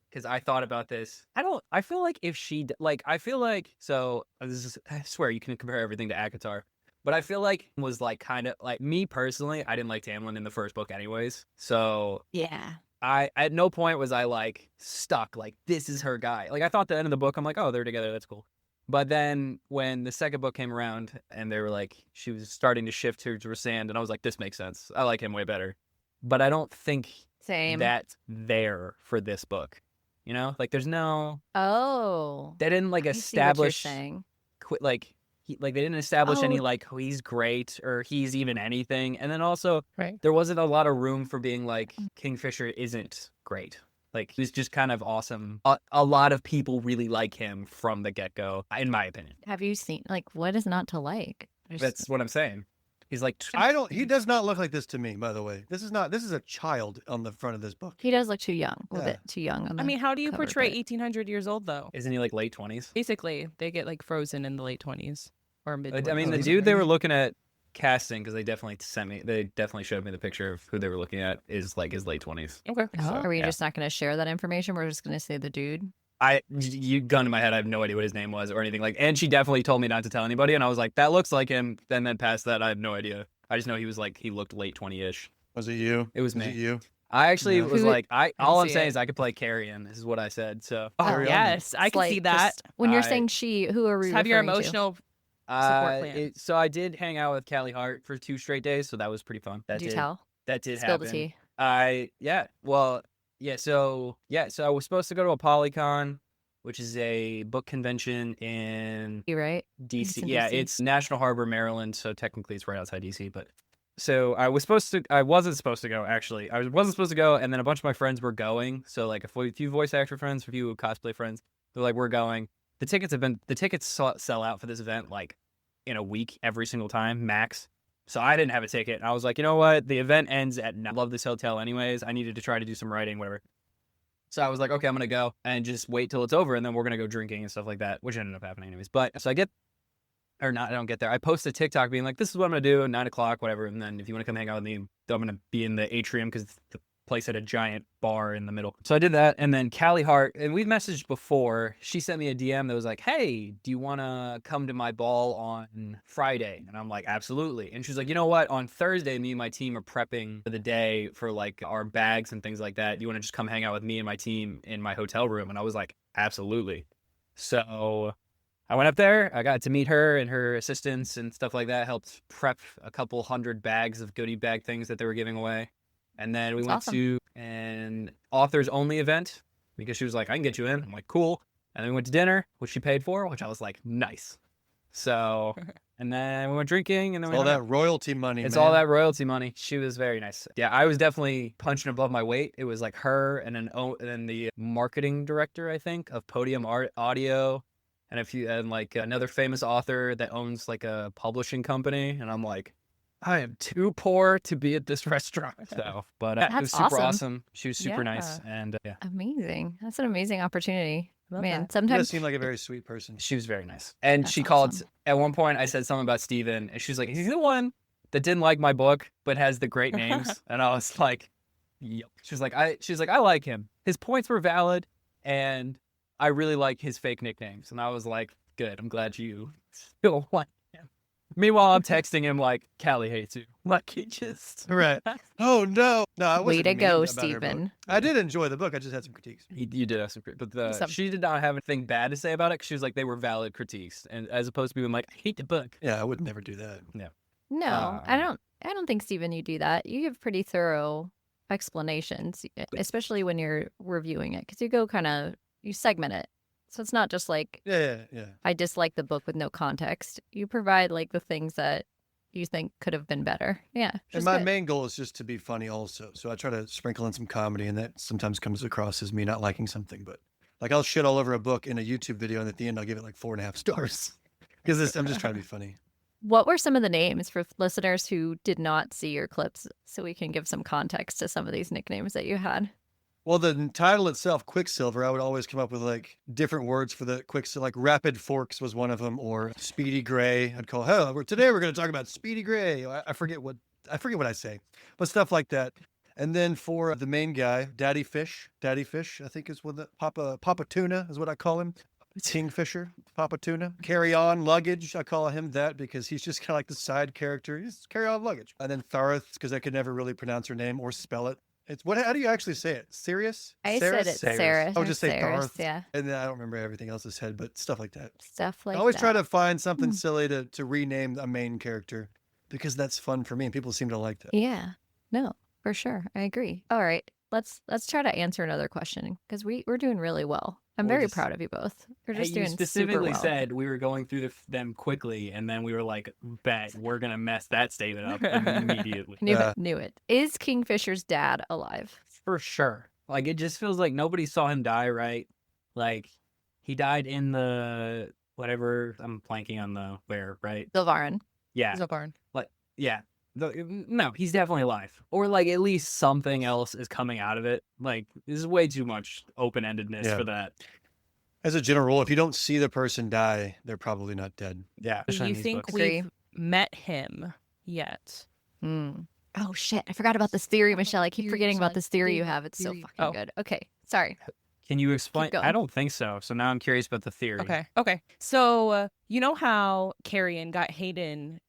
because I thought about this. I feel like if she I feel like I swear you can compare everything to ACOTAR, but I feel like was like kind of like me personally. I didn't like Tamlin in the first book, anyways. So Yeah. I at no point was I like stuck like this is her guy. Like I thought the end of the book, I'm like, oh, they're together, that's cool. But then when the second book came around and they were like, she was starting to shift towards Rysand, and I was like, this makes sense. I like him way better. But I don't think Same. that's there for this book. You know, like there's no, Oh. they didn't like I see what you're establish, saying. they didn't establish any Oh. like, oh, he's great or he's even anything. And then also Right. there wasn't a lot of room for being like Kingfisher isn't great. Like he's just kind of awesome. A lot of people really like him from the get go, in my opinion. Have you seen what is not to like? That's what I'm saying. He's like, He does not look like this to me, by the way. This is a child on the front of this book. He does look too young. A Yeah. bit too young. On I the mean, how do you cover, portray but- 1800 years old though? isn't he like late 20s? Basically, they get like frozen in the late 20s or mid. I mean, the he's dude they were amazing. looking at casting, because they definitely showed me the picture of who they were looking at, is like his late 20s. Okay. Oh, are we yeah. just not going to share that information? We're just going to say the dude. You gun to my head, I have no idea what his name was or anything. Like, and she definitely told me not to tell anybody, and I was like, that looks like him. Then past that, I have no idea. I just know he looked late 20-ish. Was it you? It was Was me. it you? I actually Yeah. was Who- like, all I'm see saying it. is I could play Carrion. This is what I said. So Oh, Carry on. yes, I It's can like see that. just- when you're I- saying she, who are we Just have your referring to? emotional support plan. So I did hang out with Callie Hart for 2 straight days, so that was pretty fun. Did you tell? That did Spill happen. the tea. So I was supposed to go to a Polycon, which is a book convention in You right? DC. in Yeah, DC. it's National Harbor, Maryland, so technically it's right outside DC. But so I wasn't supposed to go actually. I wasn't supposed to go, and then a bunch of my friends were going. So like a few voice actor friends, a few cosplay friends, they're like, we're going. The tickets sell out for this event like in a week every single time max. So I didn't have a ticket. I was like, you know what? The event ends at 9. I love this hotel anyways. I needed to try to do some writing, whatever. So I was like, okay, I'm going to go and just wait till it's over, and then we're going to go drinking and stuff like that, which ended up happening anyways. But so I don't get there. I post a TikTok being like, this is what I'm going to do at 9 o'clock, whatever. And then if you want to come hang out with me, I'm going to be in the atrium because the place had a giant bar in the middle. So I did that. And then Callie Hart, and we've messaged before, she sent me a DM that was like, hey, do you want to come to my ball on Friday? And I'm like, absolutely. And she's like, you know what? On Thursday, me and my team are prepping for the day for like our bags and things like that. Do you want to just come hang out with me and my team in my hotel room? And I was like, absolutely. So I went up there. I got to meet her and her assistants and stuff like that. Helped prep a couple 100 bags of goodie bag things that they were giving away. And then we That's went awesome. to an authors only event because she was like, I can get you in. I'm like, cool. And then we went to dinner, which she paid for, which I was like, nice. So, and then we went drinking, and then we All hung that out. royalty money. It's man. all that royalty money. She was very nice. Yeah, I was definitely punching above my weight. It was like her and then the marketing director, I think, of Podium Audio, and like another famous author that owns like a publishing company. And I'm like, I am too poor to be at this restaurant. So, but it was That's super awesome. awesome. She was super nice, Yeah. and yeah, Amazing. That's an amazing opportunity. Love Man, that. He sometimes does seem like a very sweet person. she was very nice. And That's she called awesome. at one point. I said something about Steven, and she was like, "He's the one that didn't like my book, but has the great names." And I was like, "Yep." She was like, I like him. His points were valid, and I really like his fake nicknames. And I was like, good. I'm glad you still like him. Meanwhile, I'm texting him like, Callie hates you. Like, he just... Right. Oh, no. No, I Way wasn't to mean go, about her book. Steven. I did enjoy the book. I just had some critiques. You did have some critiques. But Some. she did not have anything bad to say about it. 'Cause she was like, they were valid critiques. And as opposed to being like, I hate the book. Yeah, I would never do that. No, I don't think, Steven, you do that. You give pretty thorough explanations, especially when you're reviewing it, because you segment it. So it's not just like, Yeah. I dislike the book with no context. You provide like the things that you think could have been better. Yeah. And my main goal is just to be funny also. So I try to sprinkle in some comedy, and that sometimes comes across as me not liking something. But like I'll shit all over a book in a YouTube video, and at the end I'll give it like 4.5 stars because I'm just trying to be funny. What were some of the names for listeners who did not see your clips so we can give some context to some of these nicknames that you had? Well, the title itself, Quicksilver, I would always come up with like different words for the Quicksilver. Like Rapid Forks was one of them, or Speedy Gray. I'd call, today we're going to talk about Speedy Gray. I forget what I say, but stuff like that. And then for the main guy, Daddy Fish, I think is what Papa Tuna is what I call him. Kingfisher, Papa Tuna. Carry On Luggage, I call him that because he's just kind of like the side character. He's Carry On Luggage. And then Thareth, because I could never really pronounce her name or spell it. How do you actually say it? Sirius? I said it Sarah. I would just say Sarah, Thareth. yeah. And then I don't remember everything else I said, but stuff like that. Stuff like I always that. try to find something silly to rename a main character because that's fun for me and people seem to like that. Yeah. No, for sure. I agree. All right. Let's try to answer another question because we're doing really well. I'm very proud of you both. We're just doing you specifically super well. said we were going through them quickly, and then we were like, bet we're going to mess that statement up immediately. Knew it. Is Kingfisher's dad alive? For sure. Like, it just feels like nobody saw him die, right? Like, he died in the whatever. I'm blanking on the where, right? Zilvarin. Yeah. Zilvarin. Like, yeah. No, he's definitely alive. Or, like, at least something else is coming out of it. Like, this is way too much open-endedness for that. As a general rule, if you don't see the person die, they're probably not dead. Yeah. Do you think we've met him yet? Oh, shit. I forgot about this theory, Michelle. I keep forgetting about this theory you have. It's so fucking good. Okay. Sorry. Can you explain? going. I don't think so. So now I'm curious about the theory. Okay. So, you know how Carrion got Hayden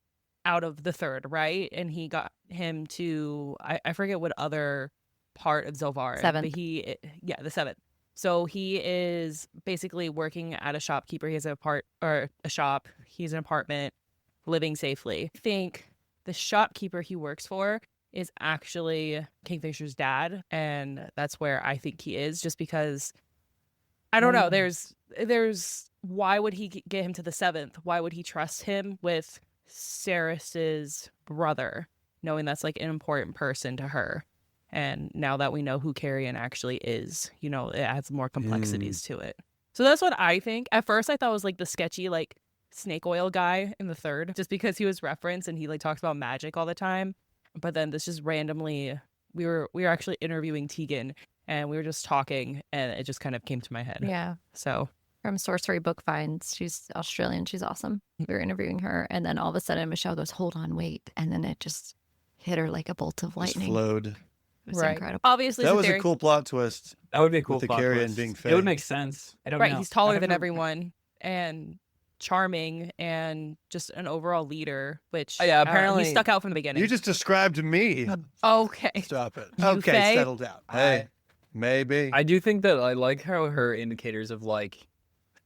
out of the third, right? And he got him to, I forget what other part of Zilvarin. Seventh. But the seventh. So he is basically working at a shopkeeper. He has a shop. He's an apartment, living safely. I think the shopkeeper he works for is actually Kingfisher's dad, and that's where I think he is. Just because I don't know. There's why would he get him to the seventh? Why would he trust him with Ceres's brother, knowing that's like an important person to her? And now that we know who Carrion actually is, you know, it adds more complexities to it. So that's what I think. At first, I thought it was like the sketchy, like snake oil guy in the third, just because he was referenced and he like talks about magic all the time. But then this just randomly, we were actually interviewing Tegan, and we were just talking, and it just kind of came to my head. Yeah. So From Sorcery Book Finds. She's Australian. She's awesome. We were interviewing her, and then all of a sudden Michelle goes, "Hold on, wait," and then it just hit her like a bolt of lightning. Just flowed. It was incredible. Obviously, That was a cool plot twist. That would be a cool With the plot Carrion twist. being It fey. would make sense. I don't know. He's taller I've than never- everyone and charming and just an overall leader, which Oh, yeah, I don't know, apparently- he stuck out from the beginning. You just described me. Okay. Stop it. You Okay, fey? settle down. Hey, maybe. I do think that I like how her indicators of like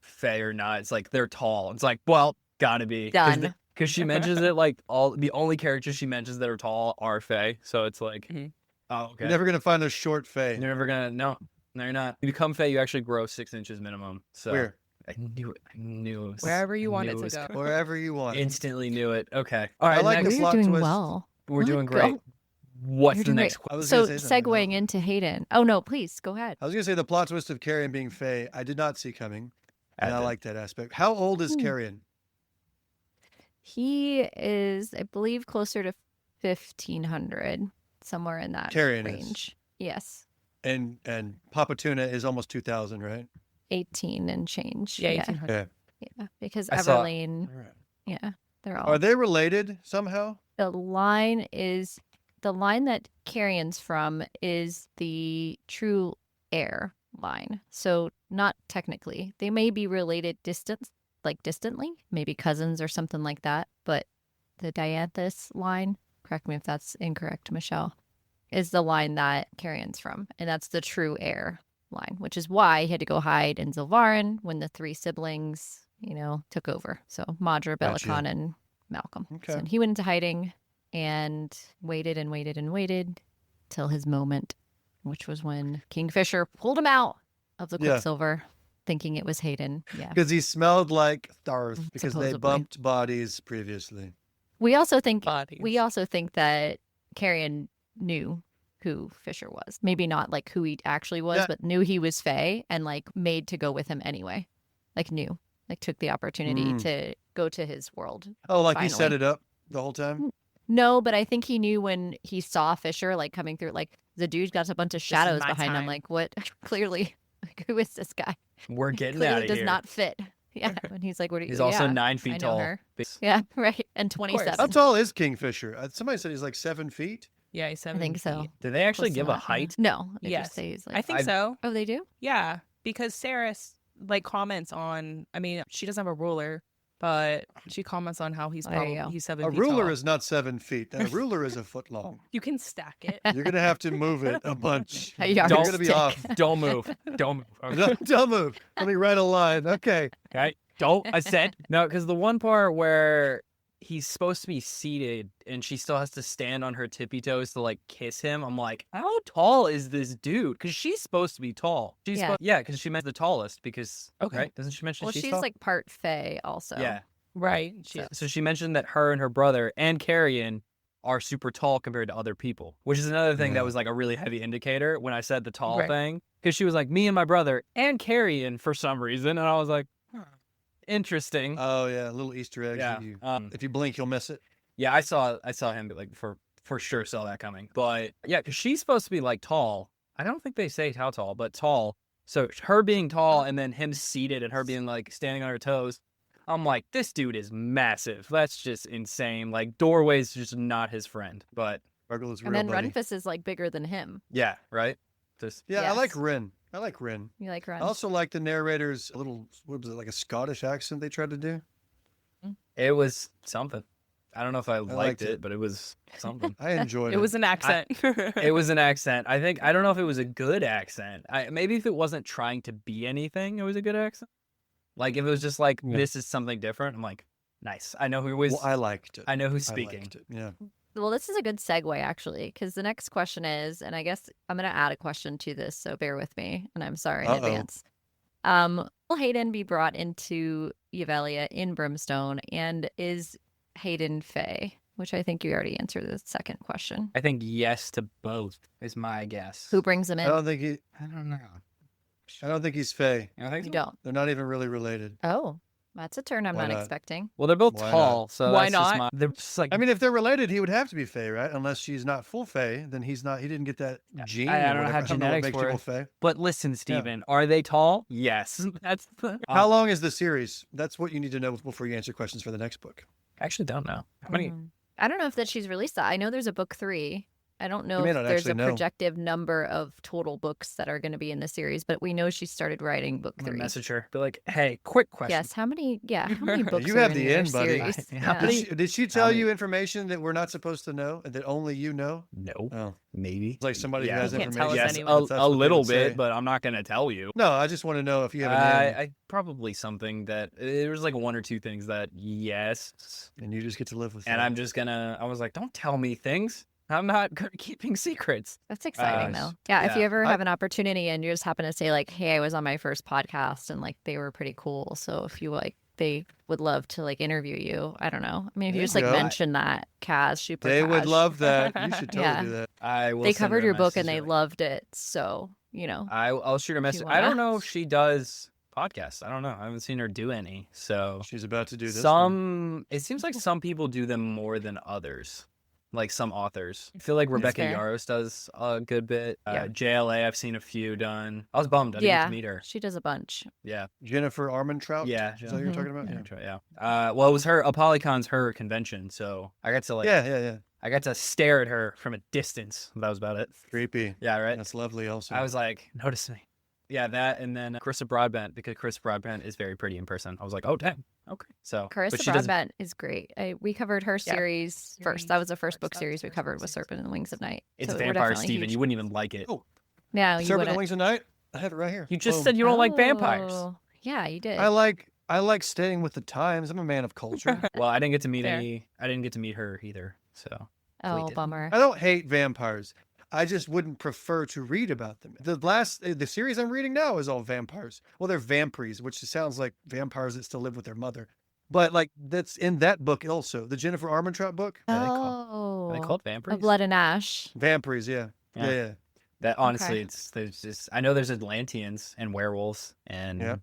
fey or not, it's like they're tall. It's like, well, gotta be. Done. Because she mentions it like the only characters she mentions that are tall are fey. So it's like, oh, okay. You're never going to find a short fey. You're never gonna, no, you're not. You become fey, you actually grow 6 inches minimum. So Where? I knew it. I knew it was, Wherever you I want knew it to was go. coming. Wherever you want. Instantly knew it. Okay. All I right. like next, the You're plot doing twist. well. we're doing Go. great. What's You're the doing next great. I was So gonna say something. segueing into Hayden. Oh no, please go ahead. I was going to say the plot twist of Carrion being fey, I did not see coming. And I did. like that aspect. How old is Carrion? He is, I believe, closer to 1500, somewhere in that Carrion is. range. Yes, And Papa Tuna is almost 2000, right? 18 and change. Yeah, Yeah, 1800. yeah. Because I saw- Everlane, All right. yeah, they're all. Are they related somehow? The line that Carrion's from is the true heir, line. So not technically. They may be related distantly, maybe cousins or something like that. But the Dianthus line, correct me if that's incorrect, Michelle, is the line that Carrion's from. And that's the true heir line, which is why he had to go hide in Zilvarin when the three siblings, took over. So Madra, Gotcha. Belicon, and Malcolm. Okay. So he went into hiding and waited and waited and waited till his moment, which was when Kingfisher pulled him out of the Yeah. Quicksilver, thinking it was Hayden. Yeah. Because he smelled like Tharth because they Supposedly. bumped bodies previously. We also think Bodies. that Carrion knew who Fisher was. Maybe not like who he actually was, Yeah. but knew he was Fae and like made to go with him anyway. Like knew. Like took the opportunity to go to his world. Oh, like he set Finally. it up the whole time? No, but I think he knew when he saw Fisher like coming through, like the dude's got a bunch of is shadows my behind him. time. Like what? Clearly, like, who is this guy? We're getting Clearly out of does here. not fit. Yeah, and he's like, "What are you?" He's also yeah, 9 I feet know tall. her. Yeah, right. And course. 27. How tall is Kingfisher? Somebody said he's like 7 feet. Yeah, he's 7 think so. feet. Did they actually Close give a enough, yeah. height? No. They Yes. just say he's like. I think so. Oh, they do. Yeah, because Saris like comments on. I mean, she doesn't have a ruler, but she comments on how he's Oh, there you probably go. he's 7 A feet ruler tall. is not 7 feet. And a ruler is a foot long. You can stack it. You're going to have to move it a bunch. A You're going to be yardstick. off. Don't move. Don't move. Okay. Don't move. Let me write a line. Okay. Okay. Don't. I said no, because the one part where he's supposed to be seated and she still has to stand on her tippy toes to like kiss him. I'm like, how tall is this dude? Because she's supposed to be tall. Yeah. Because she meant the tallest. Because right? Doesn't she mention Well, she's she's tall? like part Fae also. Yeah. Right. She, So she mentioned that her and her brother and Carrion are super tall compared to other people, which is another thing Yeah. that was like a really heavy indicator when I said the tall Right. thing. Because she was like, me and my brother and Carrion for some reason. And I was like, interesting. Oh, yeah. Little Easter eggs. Yeah. If you blink, you'll miss it. Yeah, I saw him like for sure saw that coming. But yeah, because she's supposed to be like tall. I don't think they say how tall, but tall. So her being tall and then him seated and her being like standing on her toes. I'm like, this dude is massive. That's just insane. Like doorway's just not his friend. But Burgle is real, And then buddy. Renfus is like bigger than him. yeah, right. Just Yeah, I like Yes. Rin. I like Rin. You like Ren? I also like the narrator's little, what was it, like a Scottish accent they tried to do? it was something. I don't know if I liked liked it, it. but it was something. I enjoyed it. it was an accent. It was an accent. I don't know if it was a good accent. Maybe if it wasn't trying to be anything, it was a good accent. Like if it was just like Yeah. this is something different. I'm like, nice. I know who was. Well, I liked it. I know who's I speaking. liked it. Yeah. Well, this is a good segue actually, because the next question is, and I guess I'm going to add a question to this, so bear with me, and I'm sorry in Uh-oh. advance. Will Hayden be brought into Yavelia in Brimstone, and is Hayden Fae? Which I think you already answered the second question. I think yes to both is my guess. Who brings him I in? don't think I don't know. he's Fae. You don't think You so? don't. They're not even really related. Oh, that's a turn I'm Why not not? expecting. Well, they're both Why not? tall, so Why that's just not? they're just like. I mean, if they're related, he would have to be Fae, right? Unless she's not full Fae, then he's not. He didn't get that gene. I or don't know how whatever. what genetics makes work. people Fae. but listen, Steven, are they tall? Yes. That's the. How long is the series? That's what you need to know before you answer questions for the next book. I actually don't know. How many? I don't know if that she's released that. I know there's a book 3. I don't know may if not there's a actually know. projective number of total books that are going to be in the series, but we know she started writing book I'm gonna 3. message her. Be like, hey, quick question. Yes, how many? Yeah, how many books You are have in the your end, buddy. series? How Yeah. many- Did she tell many- you information that we're not supposed to know and that only you know? No. Oh, Maybe. it's like somebody Yeah. who has You can't information. tell us Yes, anyway. That's a what they little would say. bit, but I'm not gonna tell you. No, I just want to know if you have an end, I probably something that there was like 1 or 2 things that yes, and you just get to live with and that. I'm just gonna. I was like, don't tell me things. I'm not good at keeping secrets. That's exciting Uh, though. Yeah, if yeah. you ever I- have an opportunity and you just happen to say like, "Hey, I was on my first podcast and like they were pretty cool." So if you like, they would love to like interview you. I don't know. I mean, if you There just you like go. mention that, Kaz, super. They would Kaz. love that. You should totally Yeah. do that. I will. They send her covered a your book and message, they like- loved it. So I'll shoot her a if message. you I don't wanna. know if she does podcasts. I don't know. I haven't seen her do any. So She's about to do this. one. some. It seems like some people do them more than others. Like some authors. I feel like Rebecca fair. Yaros does a good bit. Yeah. JLA, I've seen a few done. I was bummed. I didn't get Yeah. to meet her. she does a bunch. Yeah. Jennifer Armentrout. Yeah. Is that what you're Mhm. talking about? Yeah. Well, it was her. Apolycon's her convention, so I got to like. Yeah. I got to stare at her from a distance. That was about it. Creepy. Yeah. Right. That's lovely. Also, I was like, notice me. Yeah, that, and then Carissa Broadbent, because Carissa Broadbent is very pretty in person. I was like, oh, dang. Okay. So, but Carissa she doesn't. Broadbent is great. We covered her Yeah. series first. That was the first book series we covered with Serpent and the Wings of Night. It's So we're Vampire definitely Steven. huge. You wouldn't even like it. Oh, No, you Serpent and wouldn't. Wings of Night. I have it right here. You just Boom. said you don't like vampires. Oh, yeah, you did. I like staying with the times. I'm a man of culture. Well, I didn't get to meet Fair. I didn't get to meet her either. So Oh, did. bummer. I don't hate vampires. I just wouldn't prefer to read about them. The series I'm reading now is all vampires. Well, they're vampires, which sounds like vampires that still live with their mother. But like that's in that book also, the Jennifer Armentrout book. Are Oh, they called vampires? A Blood and Ash. Vampires, yeah. Yeah. Yeah. That honestly, Okay. there's just I know there's Atlanteans and werewolves and Yeah.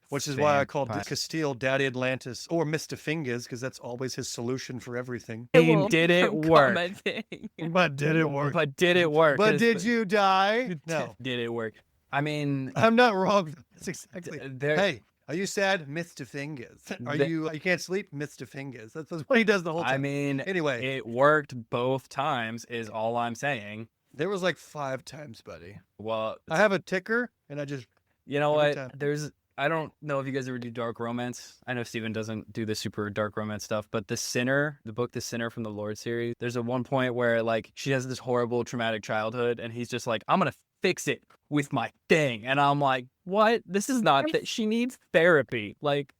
Which is why I called vampires. Castile Daddy Atlantis or Mr. Fingers, because that's always his solution for everything. Hey, did it From work? commenting. But did it work? But did it work? But 'Cause did you die? No. Did it work? I mean, I'm not wrong. That's exactly. there. Hey, are you sad? Mr. Fingers. Are The- you can't sleep? Mr. Fingers. That's what he does the whole time. I mean, Anyway, it worked both times. Is all I'm saying. there was like 5 times, buddy. Well, I have a ticker, and I just you know every what? time. There's. I don't know if you guys ever do dark romance. I know Steven doesn't do the super dark romance stuff, but The Sinner, the book The Sinner from the Lord series, there's a one point where like she has this horrible traumatic childhood and he's just like, I'm going to fix it with my thing. And I'm like, what? This is not that she needs therapy. Like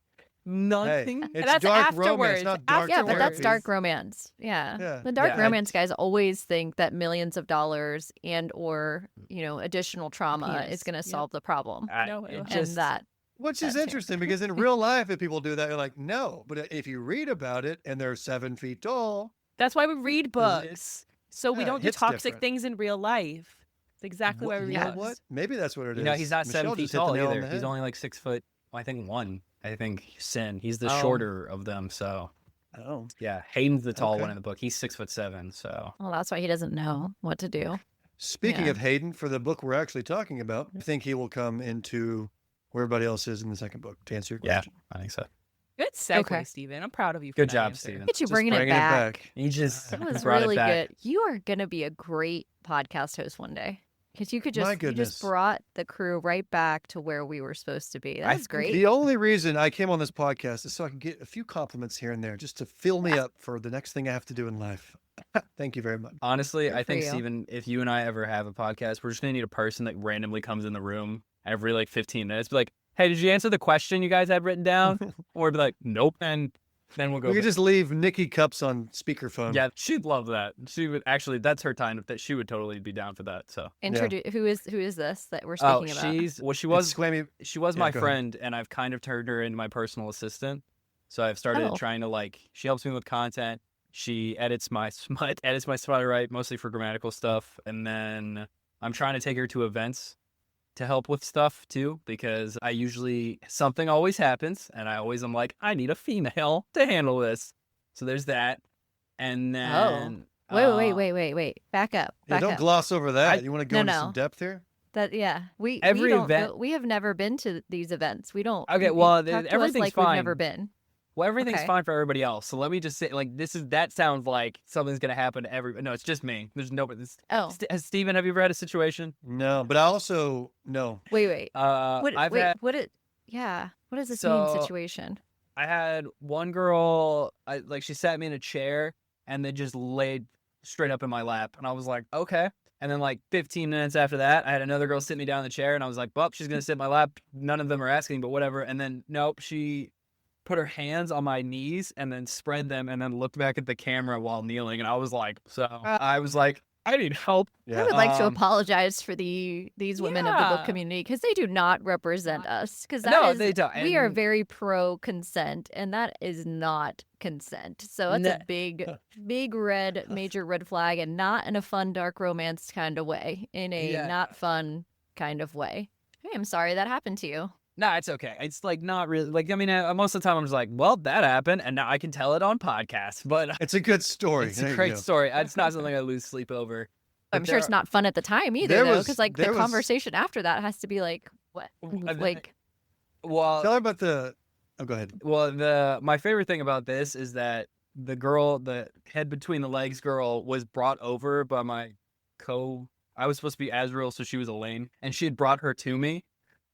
nothing. Hey, it's That's dark afterwards. romance, not dark Yeah, but that's therapy. dark romance. Yeah. Yeah. The dark Yeah, romance guys always think that millions of dollars and or, additional trauma Penis. is going to Yep. solve the problem. No, it and just And that Which is That too. interesting because in real life, if people do that, you're like, no. But if you read about it and they're 7 feet tall, That's why we read books. So we Yeah, don't do hits toxic different. things in real life. It's exactly why we you read know books. what? Maybe that's what it is. You know, he's not Michelle 7 feet just hit the tall nail on either. the He's head. only like 6 foot. I think 1. I think Sin. He's the Oh. shorter of them. So Oh. yeah, Hayden's the tall Okay. one in the book. He's 6'7". So well, that's why he doesn't know what to do. Speaking Yeah. of Hayden, for the book we're actually talking about, I think he will come into where everybody else is in the second book, to answer your yeah, question. I think so. Good segue, Okay. Steven. I'm proud of you for Good that job, answer. Steven. Look at you Just bringing it back. You just That was brought really it back. good. You are going to be a great podcast host one day. Because you could My you goodness. just brought the crew right back to where we were supposed to be. I That's think great. The only reason I came on this podcast is so I can get a few compliments here and there just to fill me up for the next thing I have to do in life. Thank you very much. Honestly, Good I for think, you. Steven, if you and I ever have a podcast, we're just going to need a person that randomly comes in the room every like 15 minutes. Be like, hey, did you answer the question you guys had written down? Or be like, nope. And then we'll go. We could back. just leave Nikki Cups on speakerphone. Yeah, she'd love that. She would actually, that's her time that she would totally be down for that. So, Who is this that we're oh, speaking about? she It's was Squammy. she was Yeah, my go ahead. friend, and I've kind of turned her into my personal assistant. So I've started Oh. trying to she helps me with content. She edits my smut, right, mostly for grammatical stuff. And then I'm trying to take her to events to help with stuff too, because something always happens, and I always am like, I need a female to handle this. So there's that. And then Wait. Back up. Yeah, Back don't up. gloss over that. I- you want to go No, into no. some depth here? We Every don't event- go- we have never been to these events. We don't. Okay, you well, talk to us everything's like fine. We've never been. Well, everything's Okay. fine for everybody else. So let me just say, that sounds like something's gonna happen to everybody. No, it's just me. There's nobody. Oh, Steven, have you ever had a situation? No, but I also no. wait. I've What had, what does this So- mean situation? I had one girl, she sat me in a chair and then just laid straight up in my lap, and I was like, okay. And then 15 minutes after that, I had another girl sit me down in the chair, and I was like, well, she's gonna sit in my lap. None of them are asking, but whatever. And then nope, she put her hands on my knees and then spread them and then looked back at the camera while kneeling, and I was like, I need help. I would like to Um, apologize for these women of the book Yeah. community because they do not represent us. Because No, they don't, We are and- very pro consent, and that is not consent. So it's a No. big major red flag, and not in a fun dark romance kind of way. In a Yeah. not fun kind of way. Hey, I'm sorry that happened to you. No, it's okay. It's not really most of the time I'm just like, well, that happened, and now I can tell it on podcasts. But It's a good story. it's There a you great go. story. It's not something I lose sleep over. I'm But sure there it's are- not fun at the time either, there though, was- because the there was- conversation after that has to be like, what? Like, Well, Tell her about the. Oh, go ahead. Well, my favorite thing about this is that the head between the legs girl was brought over by my I was supposed to be Azrael, so she was Elaine, and she had brought her to me.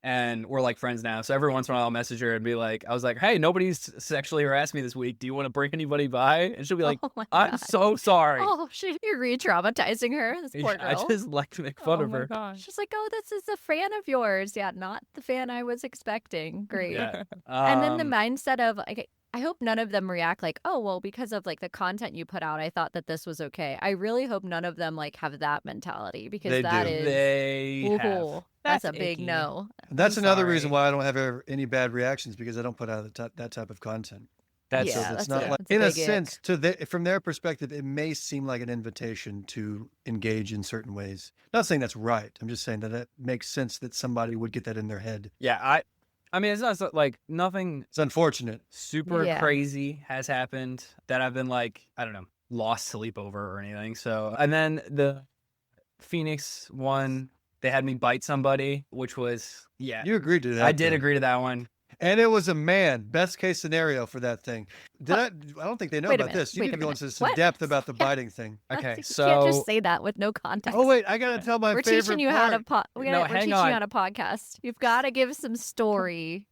and we're like friends now. So every once in a while I'll message her and be like, I was like, hey, nobody's sexually harassed me this week. Do you want to bring anybody by? And she'll be like, Oh my I'm God. so sorry. Oh, you're re-traumatizing her. This poor I girl. just like to make fun Oh of my her. gosh. She's like, oh, this is a fan of yours. Yeah, not the fan I was expecting. Great. Yeah. And then the mindset of like, I hope none of them react like, oh, well, because of like the content you put out, I thought that this was okay. I really hope none of them like have that mentality because They that do. is, They have. ooh, that's a That's big icky. no. That's I'm another reason sorry. why I don't have any bad reactions, because I don't put out that type of content. That's Yeah, Because it's that's not a- like, that's a in a big ick. sense, from their perspective, it may seem like an invitation to engage in certain ways. Not saying that's right. I'm just saying that it makes sense that somebody would get that in their head. yeah. I mean, it's not like nothing It's unfortunate. super Yeah. crazy has happened that I've been like, I don't know, lost sleep over or anything. So, and then the Phoenix one, they had me bite somebody, which was, yeah, You agreed to that. I did though. agree to that one. And it was a man. Best case scenario for that thing. I don't think they know Wait a about minute, this. You wait need a to go minute. into some What? depth about the biting thing. Okay, You so can't just say that with no context. Oh wait, I gotta tell my We're favorite teaching you part. how to we're No, teaching you hang how to podcast. You've got to give some story.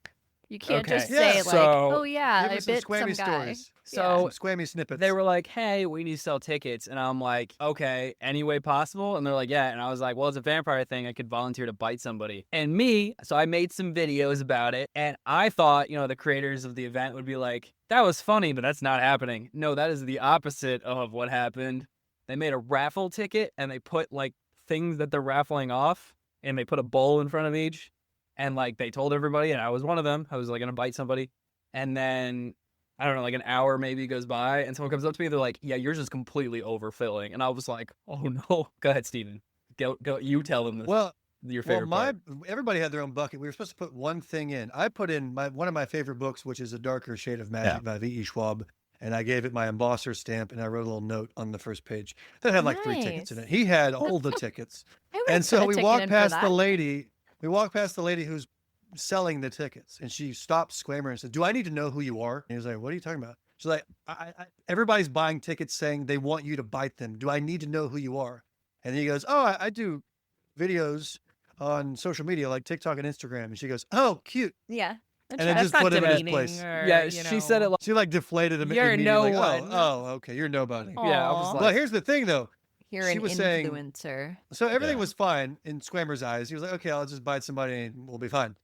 You can't just Okay, say yeah, like, so- "Oh yeah, Give I us some bit some squammy guy." stories. So Some squammy snippets. they were like, hey, we need to sell tickets. And I'm like, okay, any way possible? And they're like, yeah. And I was like, well, it's a vampire thing. I could volunteer to bite somebody. And so I made some videos about it. And I thought, the creators of the event would be like, that was funny, but that's not happening. No, that is the opposite of what happened. They made a raffle ticket and they put like things that they're raffling off. And they put a bowl in front of each. And like they told everybody, and I was one of them. I was like going to bite somebody. And then I don't know, like an hour maybe goes by, and someone comes up to me. They're like, "Yeah, yours is completely overfilling," and I was like, "Oh no!" Go ahead, Steven. Go. You tell them this. Well, Your favorite part. everybody had their own bucket. We were supposed to put one thing in. I put in one of my favorite books, which is A Darker Shade of Magic by V.E. Schwab, and I gave it my embosser stamp, and I wrote a little note on the first page that had like 3 tickets in it. Nice. He had all the tickets, I would and so put a we ticket walked in for past that. the lady. We walked past the lady who's selling the tickets, and she stopped Squamer and said, "Do I need to know who you are?" And he was like, "What are you talking about?" She's like, everybody's buying tickets saying they want you to bite them. Do I need to know who you are? And he goes, "Oh, I do videos on social media like TikTok and Instagram." And she goes, "Oh, cute." Yeah. And it That's just not put him in his demeaning place. or, Yeah, you she said it know. like, She like deflated him You're immediately. no Like, one. oh, okay, you're nobody. yeah, I was Aw. like, Well, here's the thing though. You're She an was saying- influencer. So everything Yeah. was fine in Squamer's eyes. He was like, "Okay, I'll just bite somebody and we'll be fine."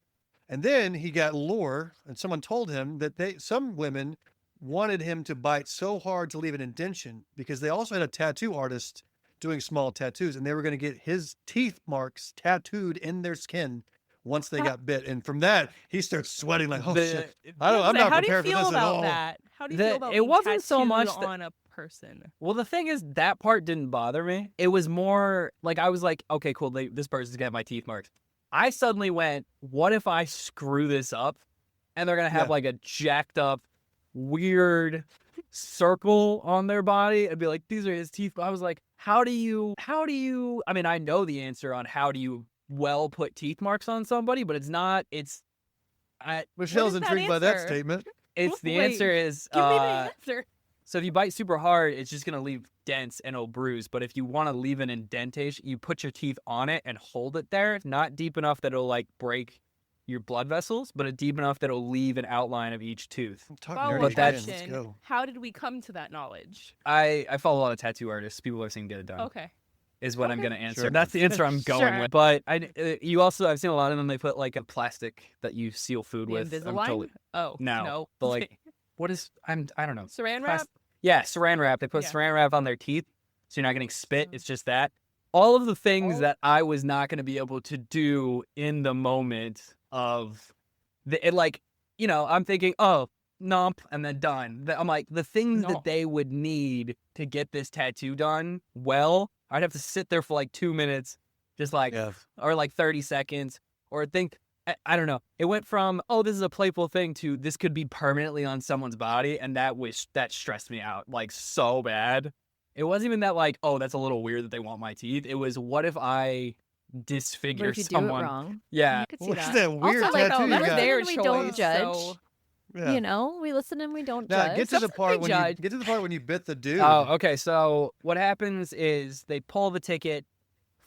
And then he got lore, and someone told him that some women wanted him to bite so hard to leave an indentation because they also had a tattoo artist doing small tattoos, and they were going to get his teeth marks tattooed in their skin once they got bit. And from that, he starts sweating like, "Oh shit! I'm So not how do you prepared for feel this at about all." that? How do you The- feel about it being wasn't so much tattooed that- on a person? Well, the thing is, that part didn't bother me. It was more like I was like, okay, cool. This person's gonna have my teeth marked. I suddenly went, what if I screw this up, and they're gonna have Yeah. like a jacked up, weird circle on their body and be like, these are his teeth. I was like, how do you? I mean, I know the answer on how do you put teeth marks on somebody, but it's not. Michelle's is that intrigued by that answer? statement. It's the Wait, answer is Give me the answer. so if you bite super hard, it's just gonna leave dents and it'll bruise. But if you want to leave an indentation, you put your teeth on it and hold it there, not deep enough that it'll like break your blood vessels, but it's deep enough that it'll leave an outline of each tooth. Talk Follow-up nerdy But that's- again. Let's question. go. How did we come to that knowledge? I follow a lot of tattoo artists. People I've seen get it done. Okay. Is what I'm Okay. gonna answer. Sure. That's the answer I'm going Sure. with. But I've seen a lot of them. They put like a plastic that you seal food The with. Invisalign? Oh No. But like, what is? I don't know. Saran wrap? Yeah, saran wrap. They put Yeah. saran wrap on their teeth, so you're not getting spit. It's just that. All of the things Oh. that I was not going to be able to do in the moment of I'm thinking, oh, nump, and then done. I'm like, the things No. that they would need to get this tattoo done well, I'd have to sit there for like 2 minutes, just like, Yeah. or like 30 seconds, or think, I don't know. It went from, oh, this is a playful thing to this could be permanently on someone's body. And that stressed me out like so bad. It wasn't even that like, oh, that's a little weird that they want my teeth. It was, what if I disfigure What if you someone? do it wrong? Yeah. I could see What's that. that weird Also, like, tattoo you that's got? their we don't choice, judge. so- Yeah. You know, we listen and we don't Now judge. get to the Sometimes part we when judge. you get to the part when you bit the dude. Oh, okay. So what happens is they pull the ticket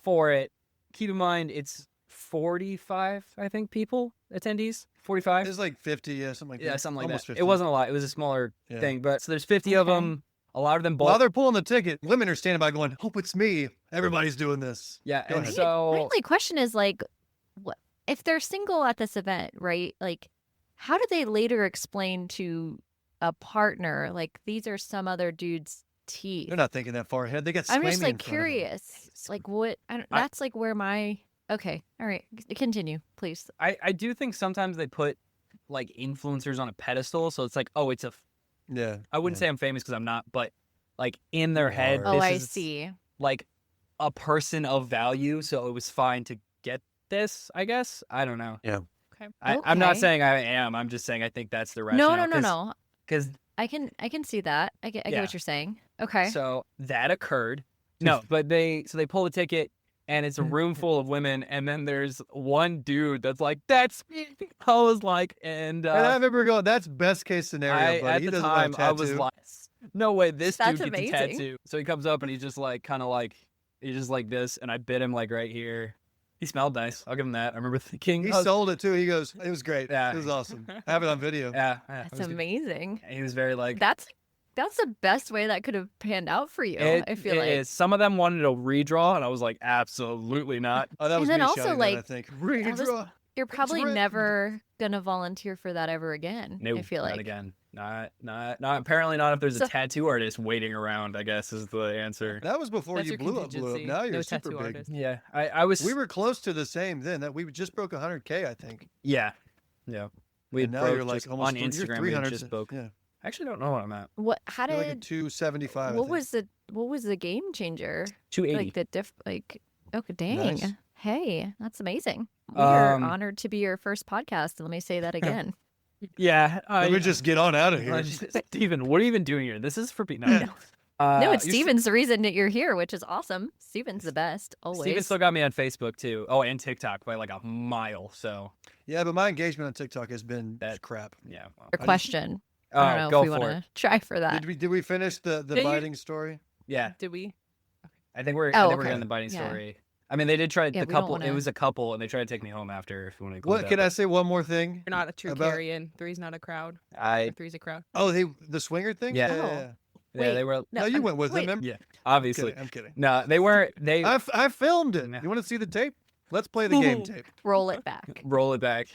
for it. Keep in mind, it's 45, I think, people, attendees. 45. It's like 50, yeah, something like that. Yeah, something like Almost that. 50. It wasn't a lot. It was a smaller Yeah. thing. But so there's 50 of Okay. them. A lot of them While bought. they're pulling the ticket, women are standing by going, "Hope it's me." Everybody's doing this. Yeah, Go and ahead. My so only question is like, what if they're single at this event, right? Like, how do they later explain to a partner like these are some other dude's teeth? They're not thinking that far ahead. They got. I'm just Squammy in like front of them. curious. Like what? That's like where my okay. All right, continue, please. I do think sometimes they put like influencers on a pedestal. So it's like, oh, it's a. Yeah. I wouldn't say I'm famous because I'm not, but like in their You head, are. Oh, this I is see. like a person of value. So it was fine to get this, I guess. I don't know. Yeah. Okay. I'm not Okay. saying I am. I'm just saying I think that's the No, rationale. no. Because I can see that. I get Yeah. what you're saying. Okay. so that occurred. No, but they pull a ticket and it's a room full of women, and then there's one dude that's like, "That's me." I was like, and I remember going, "That's best case scenario, buddy." at He the doesn't time want a I was tattoo. like, "No way, this That's dude gets a amazing. tattoo." So he comes up and he's just like, kind of like, he's just like this, and I bit him like right here. He smelled nice. I'll give him that. I remember thinking, He oh, sold it too. He goes, "It was great. Yeah. It was awesome. I have it on video." yeah, it That's was good. amazing. He was very like, That's the best way that could have panned out for you. it, I feel it like. is. Some of them wanted a redraw, and I was like, absolutely not. Oh, that And was then me also, shouting that, I like, think. was- Redraw. You're probably right. never gonna volunteer for that ever again. No, I feel not like. again. Not. Apparently not if there's a So- tattoo artist waiting around. I guess is the answer. That was before That's you your blew up. contingency. Now you're No super tattoo big. artist. Yeah, I was. We were close to the same then. That we just broke 100K, I think. Yeah. We And now broke you're like just almost on you're Instagram. We 300. just broke. Yeah, I actually don't know what I'm at. What? How you're did? like a 275. what was the game changer? 280. Like the okay, dang. Nice. Hey, that's amazing. We are Um, honored to be your first podcast. Let me say that again. Yeah. Let me just get on out of here. Steven, what are you even doing here? This is for people. No, it's you Steven's the reason that you're here, which is awesome. Steven's the best, always. Steven still got me on Facebook too. Oh, and TikTok by like a mile. So Yeah, but my engagement on TikTok has been That- crap. yeah. Well. Your question. I don't know go if we for want it. to try for that. Did we finish the Did you- biting story? Yeah, Did we? I think we're. Oh, I think we're okay. getting the biting Yeah. story. I mean, they did try Yeah, the we don't couple. It wanna- was a couple, and they tried to take me home after. If you want to. What can I say? One more thing. You're not a true About- carrion. Three's not a crowd. I Or three's a crowd. Oh, the swinger thing. Yeah. Oh. yeah, they Wait, were. No, you I'm- went with wait. them. Remember? Yeah, I'm obviously. kidding. I'm kidding. No, they weren't. They I filmed it. No. You want to see the tape? Let's play the game tape. Roll it back. roll it back.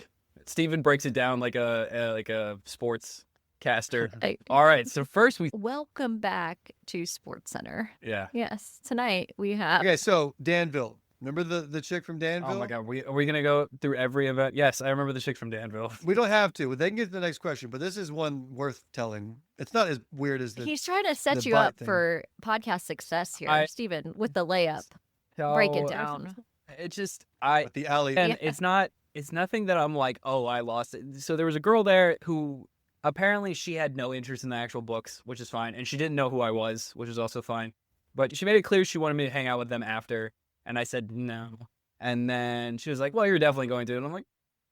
Steven breaks it down like a sports caster. Hey, All right, so first we. welcome back to Sports Center. Yeah. Yes, tonight we have. Okay, so Danville. Remember the chick from Danville? Oh my God, are we gonna go through every event? Yes, I remember the chick from Danville. We don't have to. They can get to the next question, but this is one worth telling. It's not as weird as the. He's trying to set the you bot up thing. for podcast success here, I- Steven, with the layup. Break it So, down. It's just with the alley. and Yeah. it's nothing that I'm like, oh, I lost it. So there was a girl there who apparently she had no interest in the actual books, which is fine, and she didn't know who I was, which is also fine. But she made it clear she wanted me to hang out with them after, and I said no. And then she was like, well, you're definitely going to, and I'm like,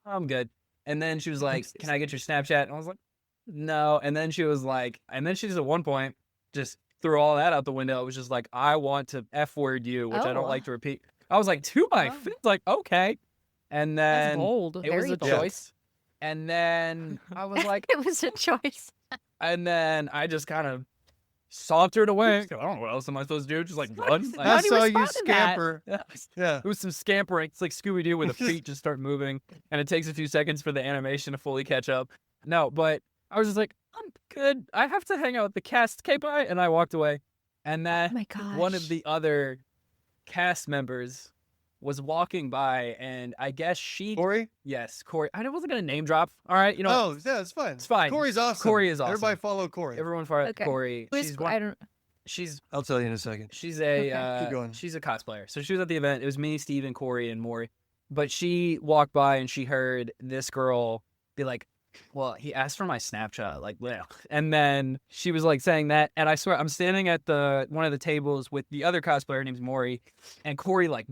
I'm good. And then she was like, can I get your Snapchat? And I was like, no. And then she was like, and then she just at one point just threw all that out the window. It was just like, I want to F word you, which I don't Oh. like to repeat. I was like, to my Oh. face, like, okay. And That's then bold. it was Very a bold. choice. And then I was like, It was a choice. and then I just kind of sauntered away. I don't know what else am I supposed to do? Just like run? Like, I How do you saw you respond to that? scamper. yeah. Yeah. It was some scampering. It's like Scooby Doo where the feet just start moving, and it takes a few seconds for the animation to fully catch up. No, but I was just like, I'm good. I have to hang out with the cast. Okay, bye. And I walked away. And Oh then my gosh. one of the other cast members was walking by, and I guess she, Corey? yes, Corey. I wasn't gonna name drop. All right, you know, Oh, yeah, it's fine. It's fine. Corey's awesome. Corey is awesome. Everybody follow Corey. everyone for Okay. Corey. Who is- She's I don't. she's I'll tell you in a second. She's a Okay. Keep going. she's a cosplayer. So she was at the event. It was me, Steven, Corey, and Maury. But she walked by and she heard this girl be like, well, he asked for my Snapchat, like, well. And then she was like saying that, and I swear I'm standing at the one of the tables with the other cosplayer named Maury, and Corey like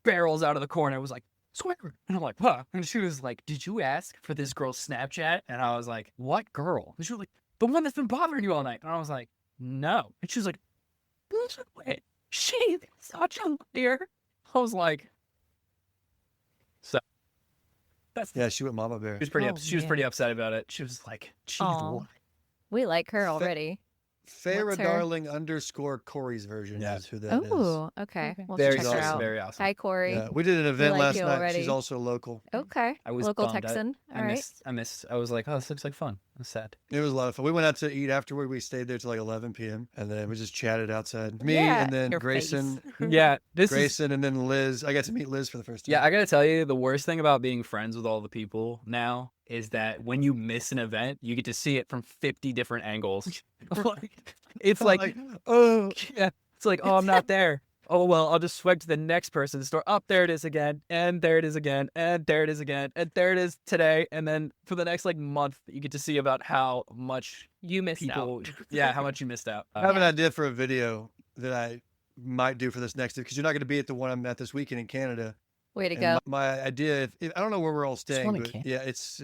barrels out of the corner. Was like, Squamer. And I'm like, huh? And she was like, did you ask for this girl's Snapchat? And I was like, what girl? And she was like, the one that's been bothering you all night. And I was like, no. And she was like, wait, she's such a liar. I was like, So that's Yeah, she went mama bear. she was pretty Oh, she was man. pretty upset about it. She was like, "Geez, Aw. what?" We like her already. Farrah What's her- Darling _ Corey's version Yeah. is who that is. Oh, okay. Okay. We'll Very check her awesome. out. very awesome. Hi, Corey. Yeah, we did an event like last you night. already. She's also local. Okay. I was Local bummed. Texan. I All right. missed. I was like, "Oh, this looks like fun." I was sad. It was a lot of fun. We went out to eat afterward. We stayed there till like 11 p.m. and then we just chatted outside. Me Yeah. and then Your Grayson, Yeah, this is Grayson, and then Liz. I got to meet Liz for the first time. Yeah, I gotta tell you, the worst thing about being friends with all the people now is that when you miss an event, you get to see it from 50 different angles. It's like, oh, yeah, it's like, oh, I'm not there. Oh, well, I'll just swipe to the next person's store. Up there it is again, and there it is again, and there it is again, and there it is today. And then for the next like month, you get to see about how much You missed people, out. yeah, how much you missed out. I have an idea for a video that I might do for this next because you're not going to be at the one I'm at this weekend in Canada. Way to And go. My idea, if I don't know where we're all staying, one in but Canada? yeah, it's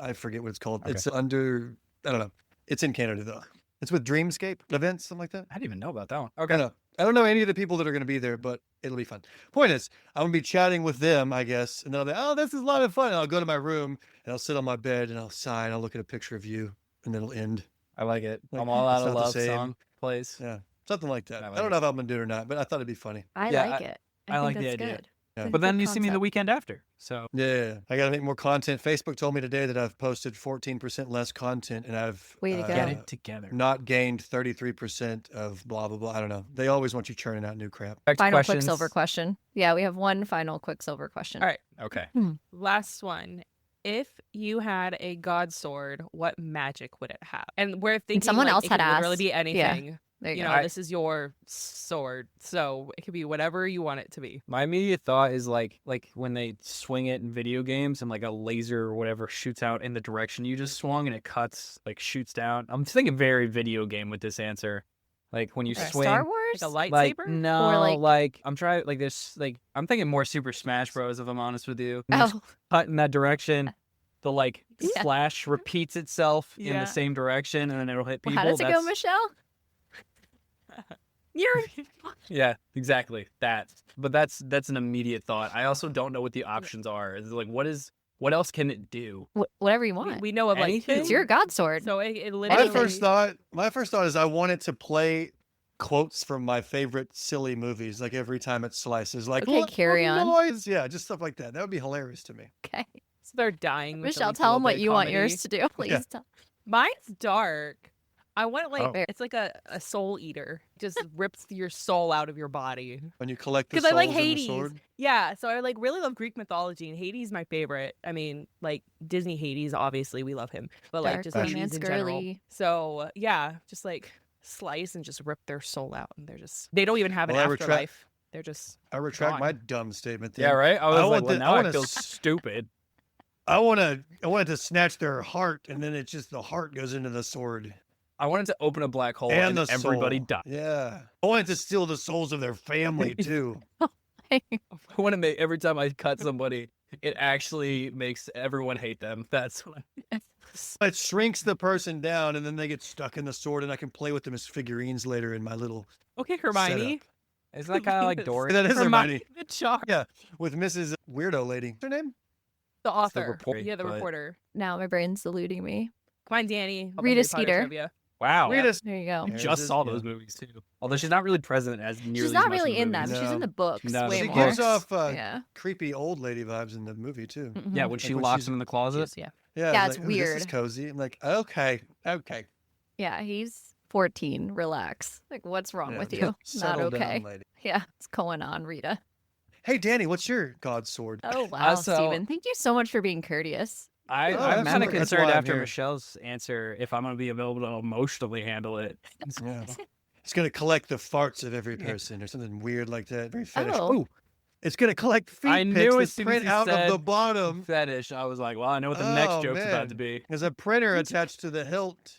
I forget what it's called. Okay. It's under, I don't know. It's in Canada though. It's with Dreamscape events, something like that. I didn't even know about that one. I Okay. know. I don't know any of the people that are going to be there, but it'll be fun. Point is, I'm going to be chatting with them, I guess, and they'll be, oh, this is a lot of fun. And I'll go to my room and I'll sit on my bed and I'll sigh and I'll look at a picture of you and then it'll end. I like it. Like, I'm all out it's of not the love same. song plays. Yeah, something like that. I I, like don't it. know if I'm going to do it or not, but I thought it'd be funny. I Yeah, like it. I think like the that's idea. good. Yeah. It's a But then good you see me the concept. weekend after. So Yeah, I got to make more content. Facebook told me today that I've posted 14% less content and I've Way to go. get it together. not gained 33% of blah, blah, blah. I don't know. They always want you churning out new crap. Back to Final questions. Quicksilver question. Yeah, we have one final Quicksilver question. All right. Okay. Last one. If you had a god sword, what magic would it have? And we're thinking someone like, else it had could literally asked. be Yeah. anything. There You you know, go. this is your sword, so it could be whatever you want it to be. My immediate thought is like when they swing it in video games and like a laser or whatever shoots out in the direction you just swung and it cuts, like shoots down. I'm thinking very video game with this answer. Like when you Okay. swing. Star Wars? Like a Like lightsaber? no, Or, like, like- I'm trying like this like I'm thinking more Super Smash Bros. If I'm honest with you. Oh, Cut in that direction, the like Yeah. flash repeats itself in Yeah. the same direction and then it'll hit well, people. how does it go, That's- Michelle? You're Yeah, exactly that. But that's an immediate thought. I also don't know what the options are. It's like what else can it do? Whatever you want. we know of like Anything? two. It's your god sword. So it My literally first thought is I wanted to play quotes from my favorite silly movies, like every time it slices. Like, Okay, carry on. Lloyd's. Yeah, just stuff like that. That would be hilarious to me. Okay. So they're dying. with the, Michelle, like, tell little them what bit of you want comedy. yours to do. Please tell. Mine's dark. I want like Oh. it's like a soul eater. Just rips your soul out of your body. When you collect the Because souls I like in the Hades. sword. Yeah, so I like really love Greek mythology, and Hades is my favorite. I mean, like Disney Hades, obviously we love him, but like Dark just romance Hades in general. girly. So yeah, just like slice and just rip their soul out, and they don't even have an Well, I afterlife. They're just I retract gone. my dumb statement. Then. Yeah, right? I was I like, want well, the- now I I wanna feel s- stupid. I wanted to snatch their heart, and then it's just the heart goes into the sword I wanted to open a black hole and and the everybody soul. died. Yeah, I wanted to steal the souls of their family too. I want to make every time I cut somebody, it actually makes everyone hate them. That's what It shrinks the person down, and then they get stuck in the sword, and I can play with them as figurines later in my little okay, Hermione. Isn't that kind of like Dory? That is Hermione. the shark, Yeah, with Mrs. Weirdo Lady. What's her name? the author. reporter, Yeah, the but- reporter. Now my brain's eluding me. Come on, Danny. I'll Rita Harry Potter Skeeter. trivia. Wow. Rita. There you go. I There's just his- saw yeah. those movies too. Although she's not really present as nearly She's as not much really in in the them. movies. She's in the books No, way She more. gives off yeah. creepy old lady vibes in the movie too. Mhm. Yeah, when she when locks she's- him in the closet. Just- yeah. Yeah, it's it's like, "Ooh, This is weird. cozy. I'm like, okay. Yeah, he's 14. Relax. Like, what's wrong Yeah, with just you? Not settle down, okay. lady. Yeah, what's going on, Rita? Hey, Danny, what's your god sword? Oh, wow, so- Steven. Thank you so much for being courteous. Oh, I'm kind remember. of That's concerned why I'm after here. Michelle's answer if I'm going to be able to emotionally handle it. Yeah. It's gonna collect the farts of every person or something weird like that. Very fetish. Oh. Ooh, it's gonna collect feet I pics knew that as soon as print you out of the said bottom. Fetish. I was like, well, I know what the next Oh, joke's man. about to be. There's a printer attached to the hilt.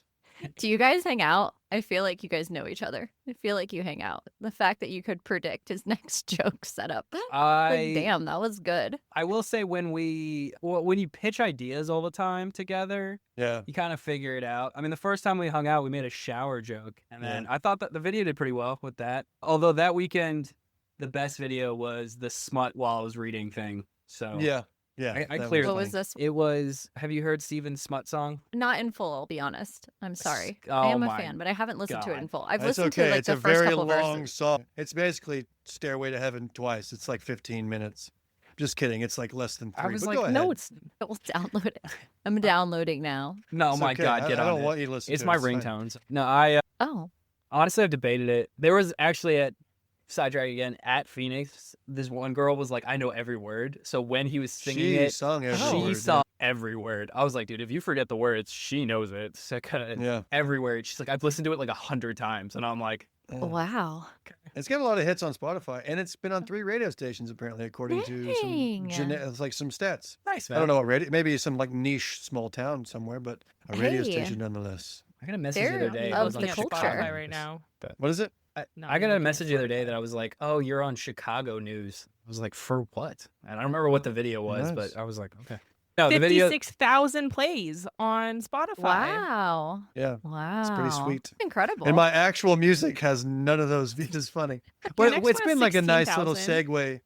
Do you guys hang out? I feel like you guys know each other. I feel like you hang out. The fact that you could predict his next joke setup. Like, damn, that was good. I will say when you pitch ideas all the time together, Yeah. you kind of figure it out. I mean, the first time we hung out, we made a shower joke, and then I thought that the video did pretty well with that. Although that weekend, the best video was the smut while I was reading thing. So Yeah. I that cleared What funny. was this? It was. Have you heard Steven's smut song? Not in full, I'll be honest. I'm sorry. Oh I am a my fan, but I haven't listened to it in God. full. I've It's listened okay. to like It's the a first very couple long verses. song. It's basically Stairway to Heaven twice. It's like 15 minutes. Just kidding. It's like less than 3. I was but like, go ahead. no, it's We'll download it. I'm downloading now. no. It's My okay. God, get I on don't it. want you to listen It's to my it. Fine. ringtones. No, I Oh, honestly I've debated it. There was actually at sidetrack again at Phoenix. This one girl was like, I know every word. So when he was singing She it, sung every she word. saw every word. I was like, dude, if you forget the words, she knows it. So Yeah. every word. She's like, I've listened to it like 100 times, and I'm like, Yeah. wow. It's got a lot of hits on Spotify, and it's been on 3 radio stations apparently, according to Dang. some stats. nice, man. I don't know what radio. Maybe some like niche small town somewhere, but a radio Hey. station nonetheless. I got a message the other They're day. of I was the on culture. Chicago Spotify right now. What is it? No, I you're got a looking at message the other day Spotify. that I was like, "Oh, you're on Chicago news." I was like, "For what?" And I don't remember what the video was, Nice. but I was like, "Okay." No, the video. 56,000 plays on Spotify. Wow. Yeah. Wow. pretty sweet. Incredible. And my actual music has none of those views. It's funny. Your But next it's one been has like a nice little 16,000. segue.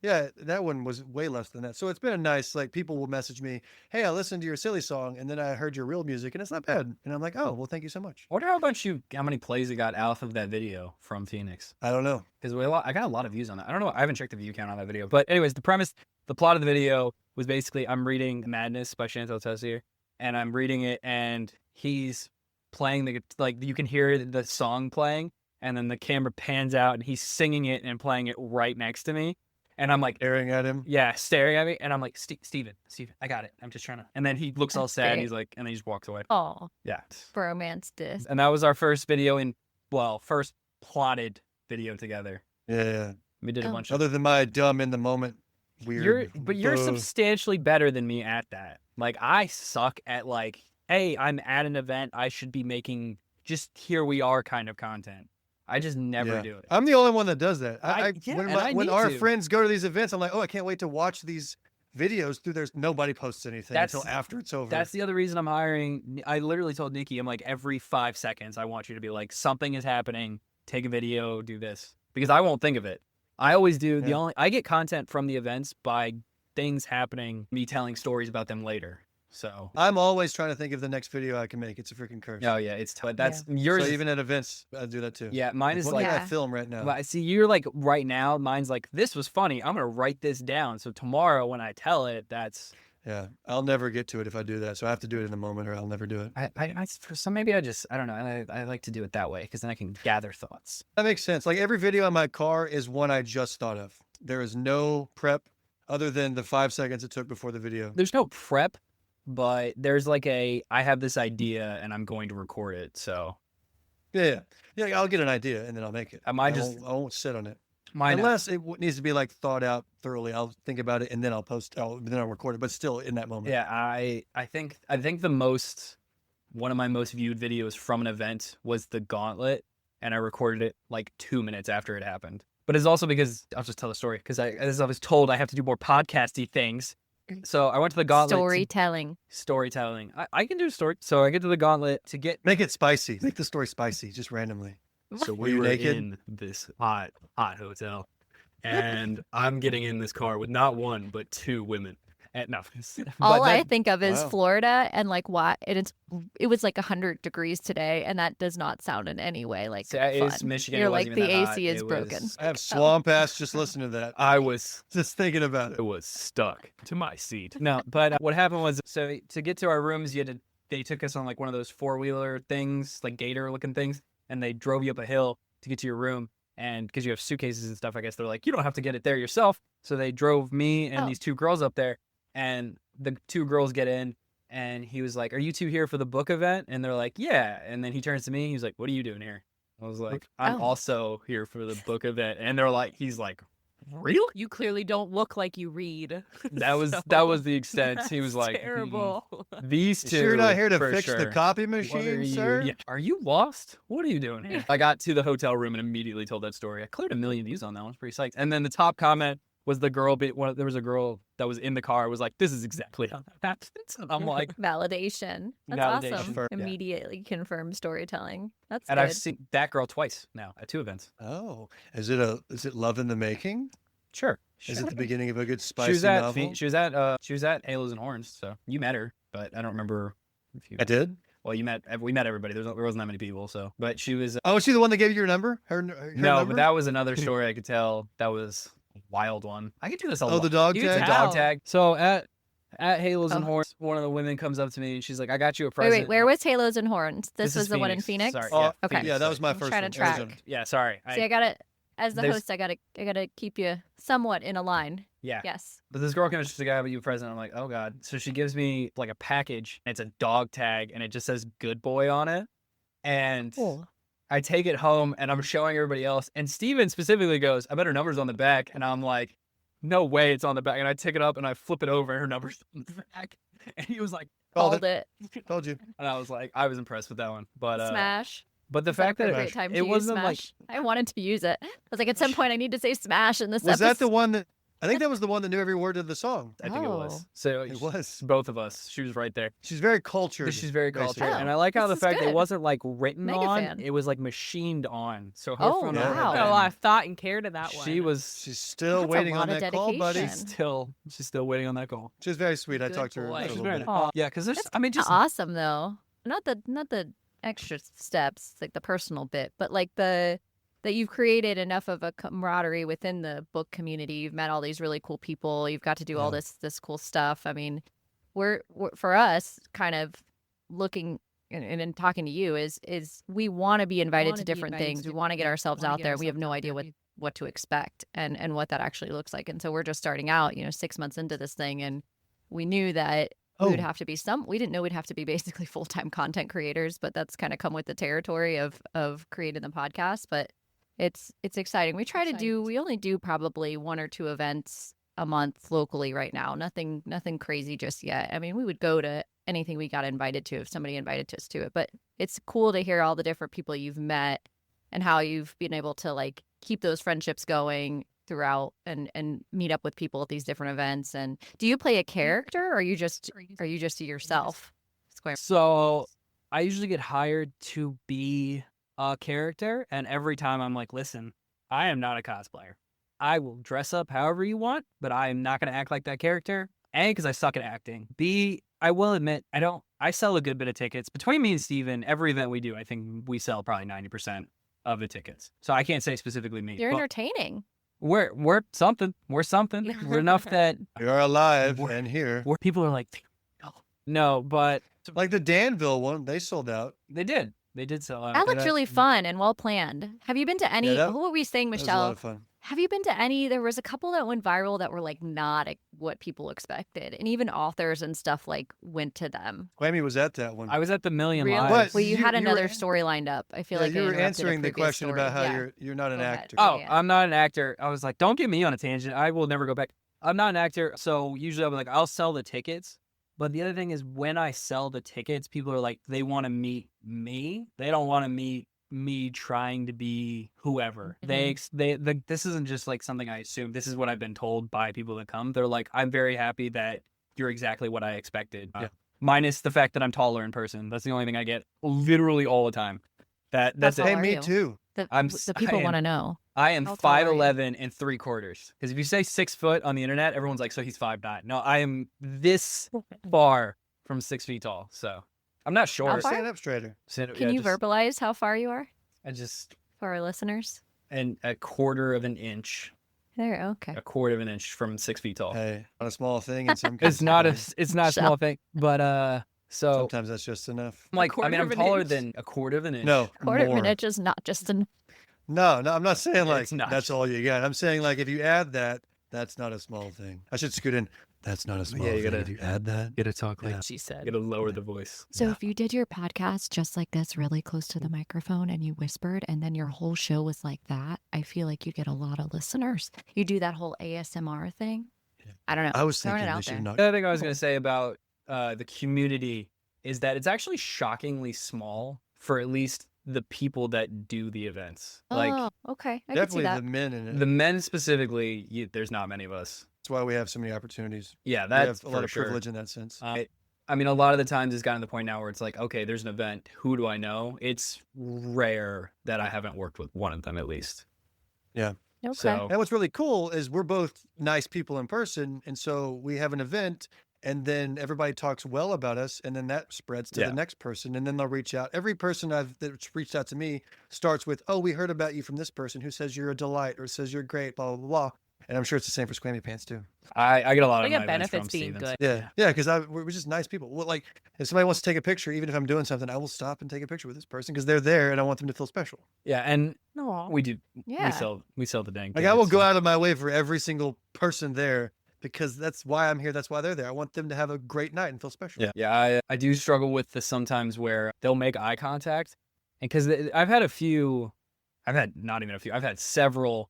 Yeah, that one was way less than that. So it's been a nice, like, people will message me, hey, I listened to your silly song, and then I heard your real music, and it's not bad. And I'm like, oh, well, thank you so much. I wonder how many plays it got off of that video from Phoenix. I don't know. Because I got a lot of views on that. I don't know. I haven't checked the view count on that video. But anyways, the plot of the video was basically I'm reading Madness by Chantal Tessier, and I'm reading it, and he's playing you can hear the song playing, and then the camera pans out, and he's singing it and playing it right next to me. And I'm like, Staring at him. yeah, staring at me. And I'm like, Steven, I got it. I'm just trying to. And then he looks all That's sad. And great. he's like, and then he just walks away. Oh, Yeah. bromance disc. And that was our first video first plotted video together. Yeah. We did a Oh. bunch of. Other than my dumb in the moment weird. You're uh, substantially better than me at that. Like, I suck at like, hey, I'm at an event. I should be making just here we are kind of content. I just never yeah. do it. I'm the only one that does that. I When need our to. friends go to these events, I'm like, oh, I can't wait to watch these videos through there's nobody posts anything until after it's over. That's the other reason I'm hiring. I literally told Nikki, I'm like, every 5 seconds, I want you to be like, something is happening. Take a video, do this. Because I won't think of it. I always do. Yeah. I get content from the events by things happening, me telling stories about them later. So. I'm always trying to think of the next video I can make. It's a freaking curse. Oh yeah, that's yours. So is- even at events, I do that too. yeah, mine is what like. can I Yeah. film right now? Well, I see you're like right now. Mine's like this was funny. I'm gonna write this down. So tomorrow when I tell it, that's. Yeah, I'll never get to it if I do that. So I have to do it in the moment, or I'll never do it. For some maybe I don't know. I like to do it that way because then I can gather thoughts. That makes sense. Like every video in my car is one I just thought of. There is no prep other than the 5 seconds it took before the video. There's no prep, but there's like I have this idea and I'm going to record it. So Yeah. I'll get an idea and then I'll make it. I might just I won't sit on it mine. unless it needs to be like thought out thoroughly. I'll think about it and then I'll post. Then I'll record it. But still in that moment. Yeah, I think one of my most viewed videos from an event was the Gauntlet, and I recorded it like 2 minutes after it happened. But it's also because I'll just tell the story because as I was told, I have to do more podcasty things. So I went to the Gauntlet. Storytelling. I can do a story. So I get to the Gauntlet to get. Make it spicy. Make the story spicy, just randomly. So Were you naked? in this hot hotel, and I'm getting in this car with not one but 2 women. And no, All but I that- think of is Wow. Florida and like why it was like 100 degrees today, and that does not sound in any way like So it is fun. Michigan. You're it wasn't like even the that hot. AC is It broken. was- I have swamp ass just listening to that. I was Just thinking about it. stuck to my seat. No, but what happened was, so to get to our rooms, they took us on like one of those 4-wheeler things, like gator looking things, and they drove you up a hill to get to your room. And because you have suitcases and stuff, I guess they're like, you don't have to get it there yourself. So they drove me and Oh. these 2 girls up there, and the 2 girls get in, and he was like, "Are you 2 here for the book event?" And they're like, "Yeah." And then he turns to me, he's like, "What are you doing here?" I was like, "I'm Oh. also here for the book event." And they're like, he's like, "Really?" You clearly don't look like you read. That was So, that was the extent. He was that's like, terrible. These You 2. sure you're not here to for fix the sure. copy What are machine, you- sir? yeah, are you lost? What are you doing here? I got to the hotel room and immediately told that story. I cleared 1 million views on that one. I was pretty psyched. And then the top comment was the girl. There was a girl that was in the car. Was like, "This is exactly how that happens." And I'm like, Validation. That's Validation. awesome. Confirmed, yeah. Immediately confirmed storytelling. That's and good. I've seen that girl twice now at 2 events. Oh, is it Love in the Making? Sure. Is it the beginning of a good spicy She was at novel? she was at Halos and Horns, so you met her, but I don't remember if you. I did. Well, we met everybody. There wasn't that many people, so. But she was. Oh, was she the one that gave you your number? Her No, number? but that was another story I could tell. That was a wild one. I could do this a lot. Oh, the dog You could tag? do dog Wow. tag. So at Halos and Oh. Horns, one of the women comes up to me and she's like, "I got you a Wait, present." where was Halos and Horns? This was is the one in Phoenix. Phoenix? Sorry. Oh, Okay. Yeah, that was my I'm first trying to one. track. Arizona. Yeah, sorry. See, I gotta, as the there's- host, I gotta keep you somewhat in a line. Yeah. Yes. But this girl comes to the guy with you present. I'm like, oh god. So she gives me like a package. And it's a dog tag, and it just says "Good Boy" on it. And Cool. I take it home, and I'm showing everybody else. And Steven specifically goes, "I bet her number's on the back." And I'm like, "No way, it's on the back." And I take it up and I flip it over, and her number's on the back. And he was like, Called Called it. Told you. and I was like, I was impressed with that one. But Smash. but the Is that fact that appropriate time to it use wasn't like Smash? I wanted to use it. I was like, at some point, I need to say Smash in this Was that the episode. one that? I think that was the one that knew every word of the song. I think it was. Oh. So It was. both of us. She was right there. She's very cultured. She's very cultured, straight. and I like how the this is fact that it good. wasn't like written Mega on; fan. it was like machined on. So her Oh, phone Yeah. number wow. had Got a been- lot of thought and care to that one. She was She's still That's a waiting lot on of that call, buddy. dedication. she's still waiting on that call. She was very sweet. I Good talked to her boy. for a She's little very bit. nice. Yeah, because there's That's I mean just awesome though. Not the extra steps, like the personal bit, but like that you've created enough of a camaraderie within the book community. You've met all these really cool people. You've got to do all Yeah. this cool stuff. I mean, we're for us kind of looking and talking to you is we want to be invited to different things. We want to get ourselves out there. We have no idea what to expect and what that actually looks like. And so we're just starting out, 6 months into this thing, and we knew that we would Oh. have to be we didn't know we'd have to be basically full-time content creators, but that's kind of come with the territory of creating the podcast. But it's exciting. We try to do, we only do probably 1 or 2 events a month locally right now. Nothing crazy just yet. I mean, we would go to anything we got invited to if somebody invited us to it, but it's cool to hear all the different people you've met and how you've been able to like keep those friendships going throughout and meet up with people at these different events. And do you play a character or are you just yourself? Square. so I usually get hired to be a character, and every time I'm like, listen, I am not a cosplayer. I will dress up however you want, but I am not going to act like that character. A, because I suck at acting. B, I will admit, I sell a good bit of tickets. Between me and Steven, every event we do, I think we sell probably 90% of the tickets. So I can't say specifically me. You're but entertaining. we're something. We're something. We're enough that We are alive We're- and here. people are like, no, but Like the Danville one, they sold out. they did. They did sell out. That looked I- really fun and well planned. Have you been to any? that- What were we saying, That was a lot Michelle? of fun. Have you been to any? There was a couple that went viral that were like not what people expected, and even authors and stuff like went to them. Whammy was at that one. I was at the Million Really? Live. What? Well, you had You were- another story lined up. I feel Yeah, like you I were interrupted a answering the previous question story. about how Yeah. you're not an Go ahead. actor. Oh, Yeah. I'm not an actor. I was like, don't get me on a tangent. I will never go back. I'm not an actor. So usually I'm like, I'll sell the tickets. But the other thing is when I sell the tickets, people are like, they want to meet me. They don't want to meet me trying to be whoever. This isn't just like something I assume. This is what I've been told by people that come. They're like, I'm very happy that you're exactly what I expected. Yeah. Minus the fact that I'm taller in person. That's the only thing I get literally all the time. That's How it. Hey, are me you? too. The people I am- want to know. I am How tall are you? 5'11" and 3/4. Because if you say 6 foot on the internet, everyone's like, so he's 5'9". No, I am this far from 6 feet tall. So I'm not How short. far? Stand up straighter. Can you verbalize how far you are I just for our listeners? and a quarter of an inch, There, okay. a quarter of an inch from 6 feet tall. Hey, not a small thing in some It's cases. not a but it's not a small thing, but so Sometimes that's just enough. I'm like I quarter mean I'm of an taller inch? than a quarter of an inch. No, Quarter of more. an inch is not just an. No, I'm not saying like It's not. that's all you got. I'm saying like if you add that, that's not a small thing. I should scoot in. That's not a small you thing. gotta- If you add that, Get to talk like- She said. Get to lower the voice. So Yeah. if you did your podcast just like this, really close to the microphone, and you whispered, and then your whole show was like that, I feel like you get a lot of listeners. You do that whole ASMR thing. Yeah. I don't know. I was Throwing thinking it they out should there. not. The other thing I was going to say about the community is that it's actually shockingly small for at least the people that do the events. Like Oh, okay. I can see Definitely that. the men in it. the men specifically, there's not many of us. That's why we have so many opportunities. Yeah, We that's have a lot for of sure. privilege in that sense. I mean, a lot of the times it's gotten to the point now where it's like, okay, there's an event. Who do I know? It's rare that I haven't worked with one of them at least. Yeah. Okay. So And what's really cool is we're both nice people in person. And so we have an event and then everybody talks well about us. And then that spreads to Yeah. the next person. And then they'll reach out. Every person that's reached out to me starts with, oh, we heard about you from this person who says you're a delight or says you're great, blah, blah, blah. And I'm sure it's the same for Squammy Pants too. I get a lot They of get my events benefits from being Steven. good. Yeah. Because we're just nice people. Well, like if somebody wants to take a picture, even if I'm doing something, I will stop and take a picture with this person because they're there and I want them to feel special. Yeah, and Aw. we do. Yeah. We sell the dang. Like I will tickets, go so- out of my way for every single person there because that's why I'm here. That's why they're there. I want them to have a great night and feel special. Yeah. I do struggle with this sometimes where they'll make eye contact, and because I've had not even a few. I've had several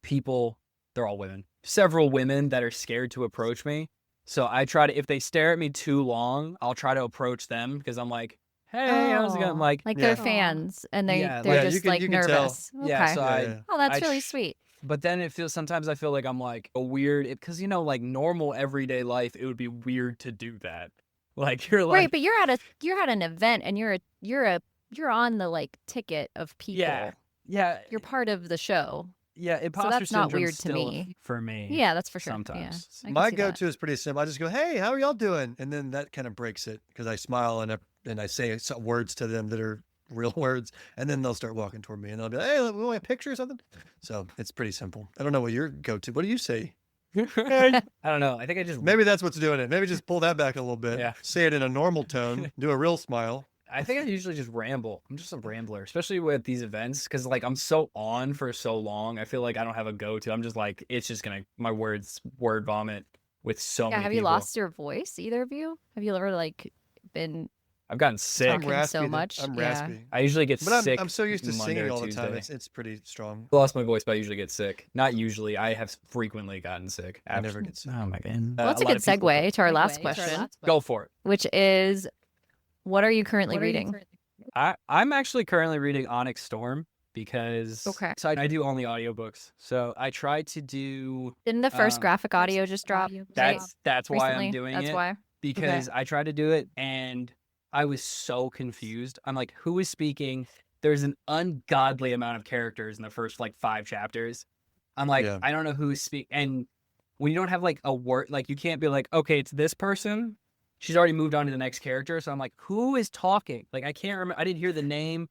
people. They're all women. Several women that are scared to approach me. So I try to, if they stare at me too long, I'll try to approach them because I'm like, hey, how's it going? I'm like, Like Yeah. they're fans and Yeah, they're like- just you like can tell. nervous. Okay. yeah. So Yeah. Oh, that's I really tr- sweet. But then sometimes I feel like I'm like a weird, because like normal everyday life, it would be weird to do that. Like you're like, Right, but you're at an event and you're on the like ticket of people. yeah, You're part of the show. yeah. Imposter that's not syndrome's weird to still me. for me. Yeah, that's for sure. Sometimes. Yeah, I can My see that. go-to is pretty simple. I just go, "Hey, how are y'all doing?" And then that kind of breaks it because I smile and I say some words to them that are real words, and then they'll start walking toward me, and they'll be like, "Hey, we want a picture or something." So it's pretty simple. I don't know what your go-to. What do you say? I don't know. I think I just Maybe that's what's doing it. Maybe just pull that back a little bit. Yeah. Say it in a normal tone. Do a real smile. I think I usually just ramble. I'm just a rambler, especially with these events, because like I'm so on for so long. I feel like I don't have a go-to. I'm just like, it's just gonna word vomit with so Yeah, many have you people. lost your voice, either of you? Have you ever like been I've gotten sick. Talking so raspy. much, I'm yeah. raspy. I usually get But sick. I'm so used to Monday singing or all the time. Tuesday. It's pretty strong. I lost my voice, but I usually get sick. Not usually. I have frequently gotten sick. I never get sick. Oh my god. Well, that's a good segue to our last question, Go for it. which is what are you currently reading? I'm actually currently reading Onyx Storm because Okay. so I do only audiobooks. So I try to do Didn't the first Um, graphic audio just drop? that's why recently? I'm doing That's it. why. Because I tried to do it and I was so confused. I'm like, who is speaking? There's an ungodly amount of characters in the first like 5 chapters. I'm like, Yeah. I don't know who's speaking. And when you don't have like a word, like you can't be like, okay, it's this person. She's already moved on to the next character. So I'm like, who is talking? Like, I can't remember. I didn't hear the name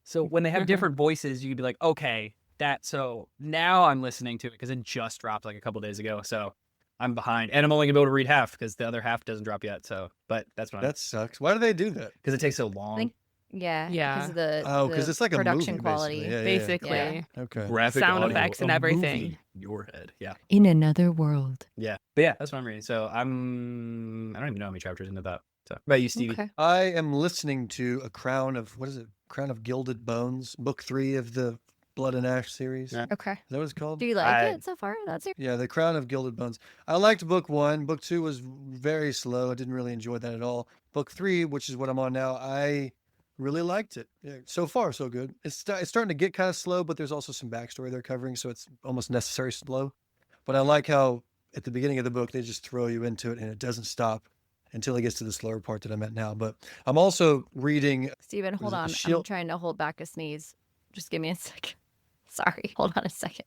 so when they have different voices, you could be like, okay, so now I'm listening to it because it just dropped like a couple days ago. So I'm behind and I'm only gonna be able to read half because the other half doesn't drop yet. So, but that's what That sucks. Why do they do that? because it takes so long. think- Yeah. Yeah. Because of the Oh, because the it's like a production movie, quality. basically. Yeah, Basically. Yeah. Okay. Graphic Sound audio, effects and a everything. movie in your head. Yeah. In another world. Yeah. But yeah, that's what I'm reading. So I don't even know how many chapters into that. So what about you, Stevie? Okay. I am listening to Crown of Gilded Bones, book 3 of the Blood and Ash series. Yeah. Is Okay. that what it's called? Do you like I- it so far? That's it. Yeah, The Crown of Gilded Bones. I liked book 1. Book 2 was very slow. I didn't really enjoy that at all. Book 3, which is what I'm on now, I really liked it. Yeah, so far, so good. It's starting to get kind of slow, but there's also some backstory they're covering, so it's almost necessary slow. But I like how at the beginning of the book, they just throw you into it and it doesn't stop until it gets to the slower part that I'm at now. But I'm also reading Steven, hold it? on. I'm Shield- trying to hold back a sneeze. Just give me a second. Sorry. Hold on a second.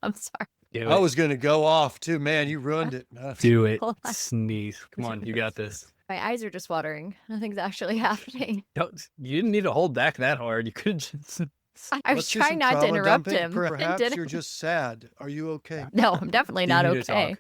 I'm sorry. Do I it. was going to go off too. Man, you ruined it. Do it. Hold on. Sneeze. Come on, you got this. My eyes are just watering. Nothing's actually happening. You didn't need to hold back that hard. You could just. I was Let's do trying some not to trauma interrupt dumping. him. Perhaps Didn't- you're just sad. Are you okay? No, I'm definitely You not need to okay. talk.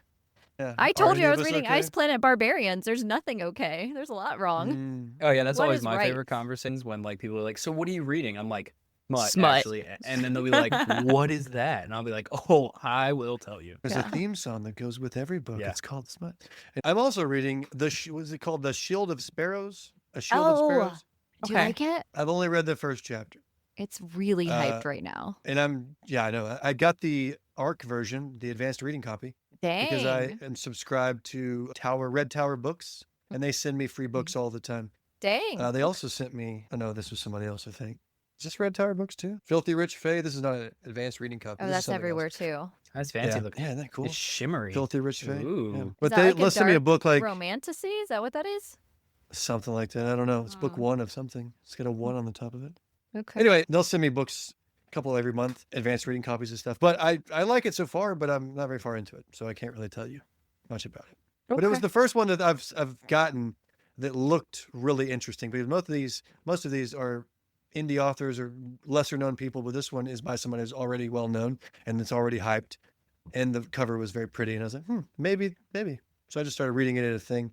Yeah. I Are told you any I of was us reading okay? Ice Planet Barbarians. There's nothing okay. There's a lot wrong. Mm. Oh yeah, that's What always is my right? favorite conversations when like people are like, "So what are you reading?" I'm like, "Smut, Smut. actually," and then they'll be like, "What is that?" And I'll be like, "Oh, I will tell you." There's Yeah. a theme song that goes with every book. Yeah. It's called Smut. And I'm also reading was it called The Shield of Sparrows? A Shield of Oh. Sparrows? Do you Okay. like it? I've only read the first chapter. It's really hyped Uh, right now. And I know. I got the ARC version, the advanced reading copy, Dang. because I am subscribed to Red Tower Books, and they send me free Mm-hmm. books all the time. Dang. They also sent me, oh no, this was somebody else, I think. Is this Red Tower Books too? Filthy Rich Fae. This is not an advanced reading copy. Oh, This is that's somebody everywhere else. too. That's fancy Yeah. looking. Yeah, isn't that cool? It's shimmery. Filthy Rich Fae. Yeah. Ooh. But that they like a let's send me a dark book like Romantasy? Is that what that is? something like that. I don't know. It's book Oh. 1 of something. It's got a 1 on the top of it. Okay. Anyway, they'll send me books couple every month, advanced reading copies of stuff. But I like it so far, but I'm not very far into it, so I can't really tell you much about it. But it was the first one that I've gotten that looked really interesting, because most of these are indie authors or lesser known people, but this one is by someone who's already well known and it's already hyped, and the cover was very pretty, and I was like, maybe. So I just started reading it at a thing,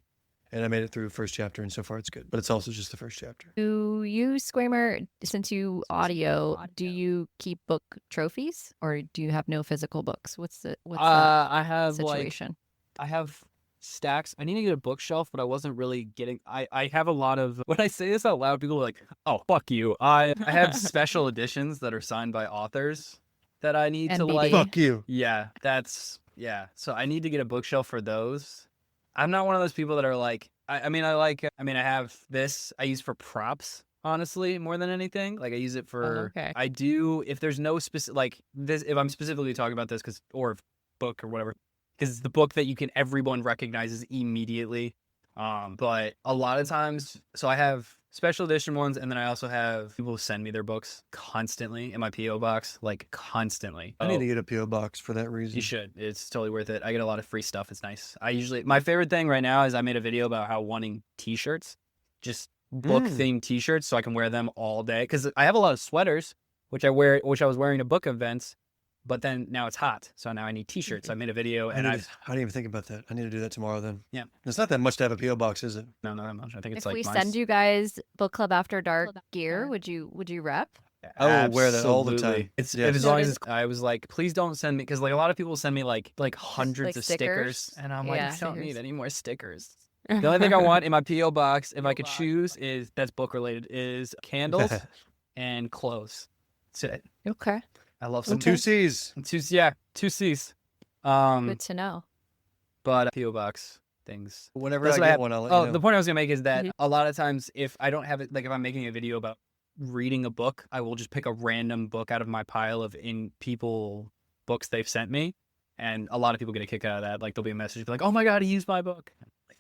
and I made it through the first chapter, and so far it's good. But it's also just the first chapter. Do you, Squamer, since you audio, do you keep book trophies, or do you have no physical books? What's the I have situation? I have stacks. I need to get a bookshelf, but I wasn't really getting. I have a lot of. When I say this out loud, people are like, "Oh, fuck you." I have special editions that are signed by authors that I need to NBD. like. Fuck you. Yeah, So I need to get a bookshelf for those. I'm not one of those people that are like. I have this. I use for props, honestly, more than anything. Like I use it for. okay. I do if there's no specific like this. If I'm specifically talking about this or book or whatever. Because it's the book that everyone recognizes immediately. But a lot of times, so I have special edition ones, and then I also have people send me their books constantly in my P.O. box, like constantly. I need to get a P.O. box for that reason. You should. It's totally worth it. I get a lot of free stuff. It's nice. My favorite thing right now is I made a video about how wanting t-shirts, just book themed t-shirts, so I can wear them all day. Because I have a lot of sweaters, which I was wearing to book events. But then now it's hot, so now I need t-shirts. So I made a video, and I didn't even think about that. I need to do that tomorrow then. Yeah. It's not that much to have a P.O. box, is it? No, not that much. I think it's If like we mine's- send you guys Book Club After Dark gear, would you rep? I will wear that all the Absolutely. time. It's Yes. as long as I was like, please don't send me, because like a lot of people send me like hundreds Like of stickers? stickers, and I'm like, Yeah. I don't need Stickers. any more stickers. The only thing I want in my PO box, if I could choose, that's book related, is candles and clothes. That's it. Okay. I love some Two C's. two C's. Good to know. But PO box things. Whenever That's I what get have. one, I'll let you know. The point I was gonna make is that a lot of times, if I don't have it, like if I'm making a video about reading a book, I will just pick a random book out of my pile of books they've sent me, and a lot of people get a kick out of that. Like there'll be a message be like, "Oh my god, he used my book."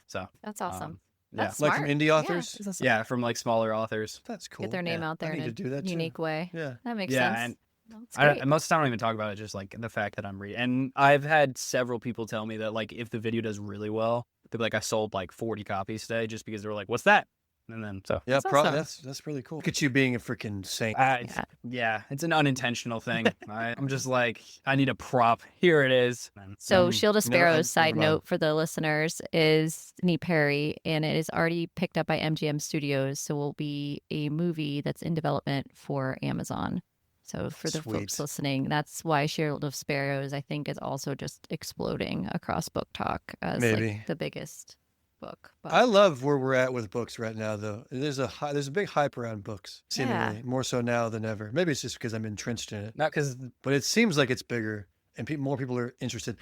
So That's awesome. yeah, That's Like from smart. indie authors? yeah, from like smaller authors. That's cool. Get their name out there I need in to do that a unique way. too. Yeah. That makes Yeah, sense. and That's great. most of the time I don't even talk about it, just like the fact that I'm reading. And I've had several people tell me that like if the video does really well, they'll be like, I sold like 40 copies today, just because they were like, what's that? And then so Yeah, That's awesome. that's really cool. Look at you being a freaking saint. yeah, it's an unintentional thing. I'm just like, I need a prop. Here it is. So Shield of No, Sparrows, side never mind. note for the listeners, is Sydney Perry, and it is already picked up by MGM Studios. So will be a movie that's in development for Amazon. So for the folks Sweet. listening, that's why Shield of Sparrows, I think, is also just exploding across Book Talk as Maybe. like the biggest book. But I love where we're at with books right now, though. There's a big hype around books, seemingly Yeah. more so now than ever. Maybe it's just because I'm entrenched in it, Not because but it seems like it's bigger and more people are interested.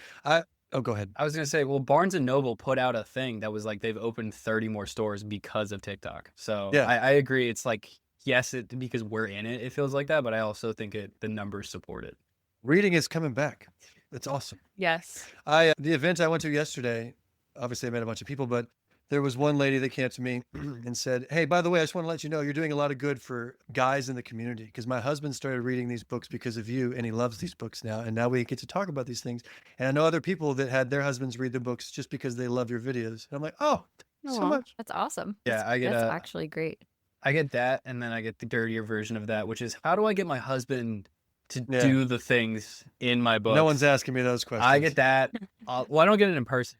Go ahead. I was going to say, well, Barnes and Noble put out a thing that was like they've opened 30 more stores because of TikTok. So Yeah. I agree. It's like, yes, because we're in it, it feels like that, but I also think the numbers support it. Reading is coming back. It's awesome. Yes. The event I went to yesterday, obviously I met a bunch of people, but there was one lady that came up to me and said, "Hey, by the way, I just want to let you know you're doing a lot of good for guys in the community, because my husband started reading these books because of you, and he loves these books now, and now we get to talk about these things. And I know other people that had their husbands read the books just because they love your videos." And I'm like, "Oh, so Aw. much." that's awesome. Yeah, That's- I get that's a- actually great. I get that, and then I get the dirtier version of that, which is how do I get my husband to Yeah. do the things in my books? No one's asking me those questions. I get that. Well, I don't get it in person.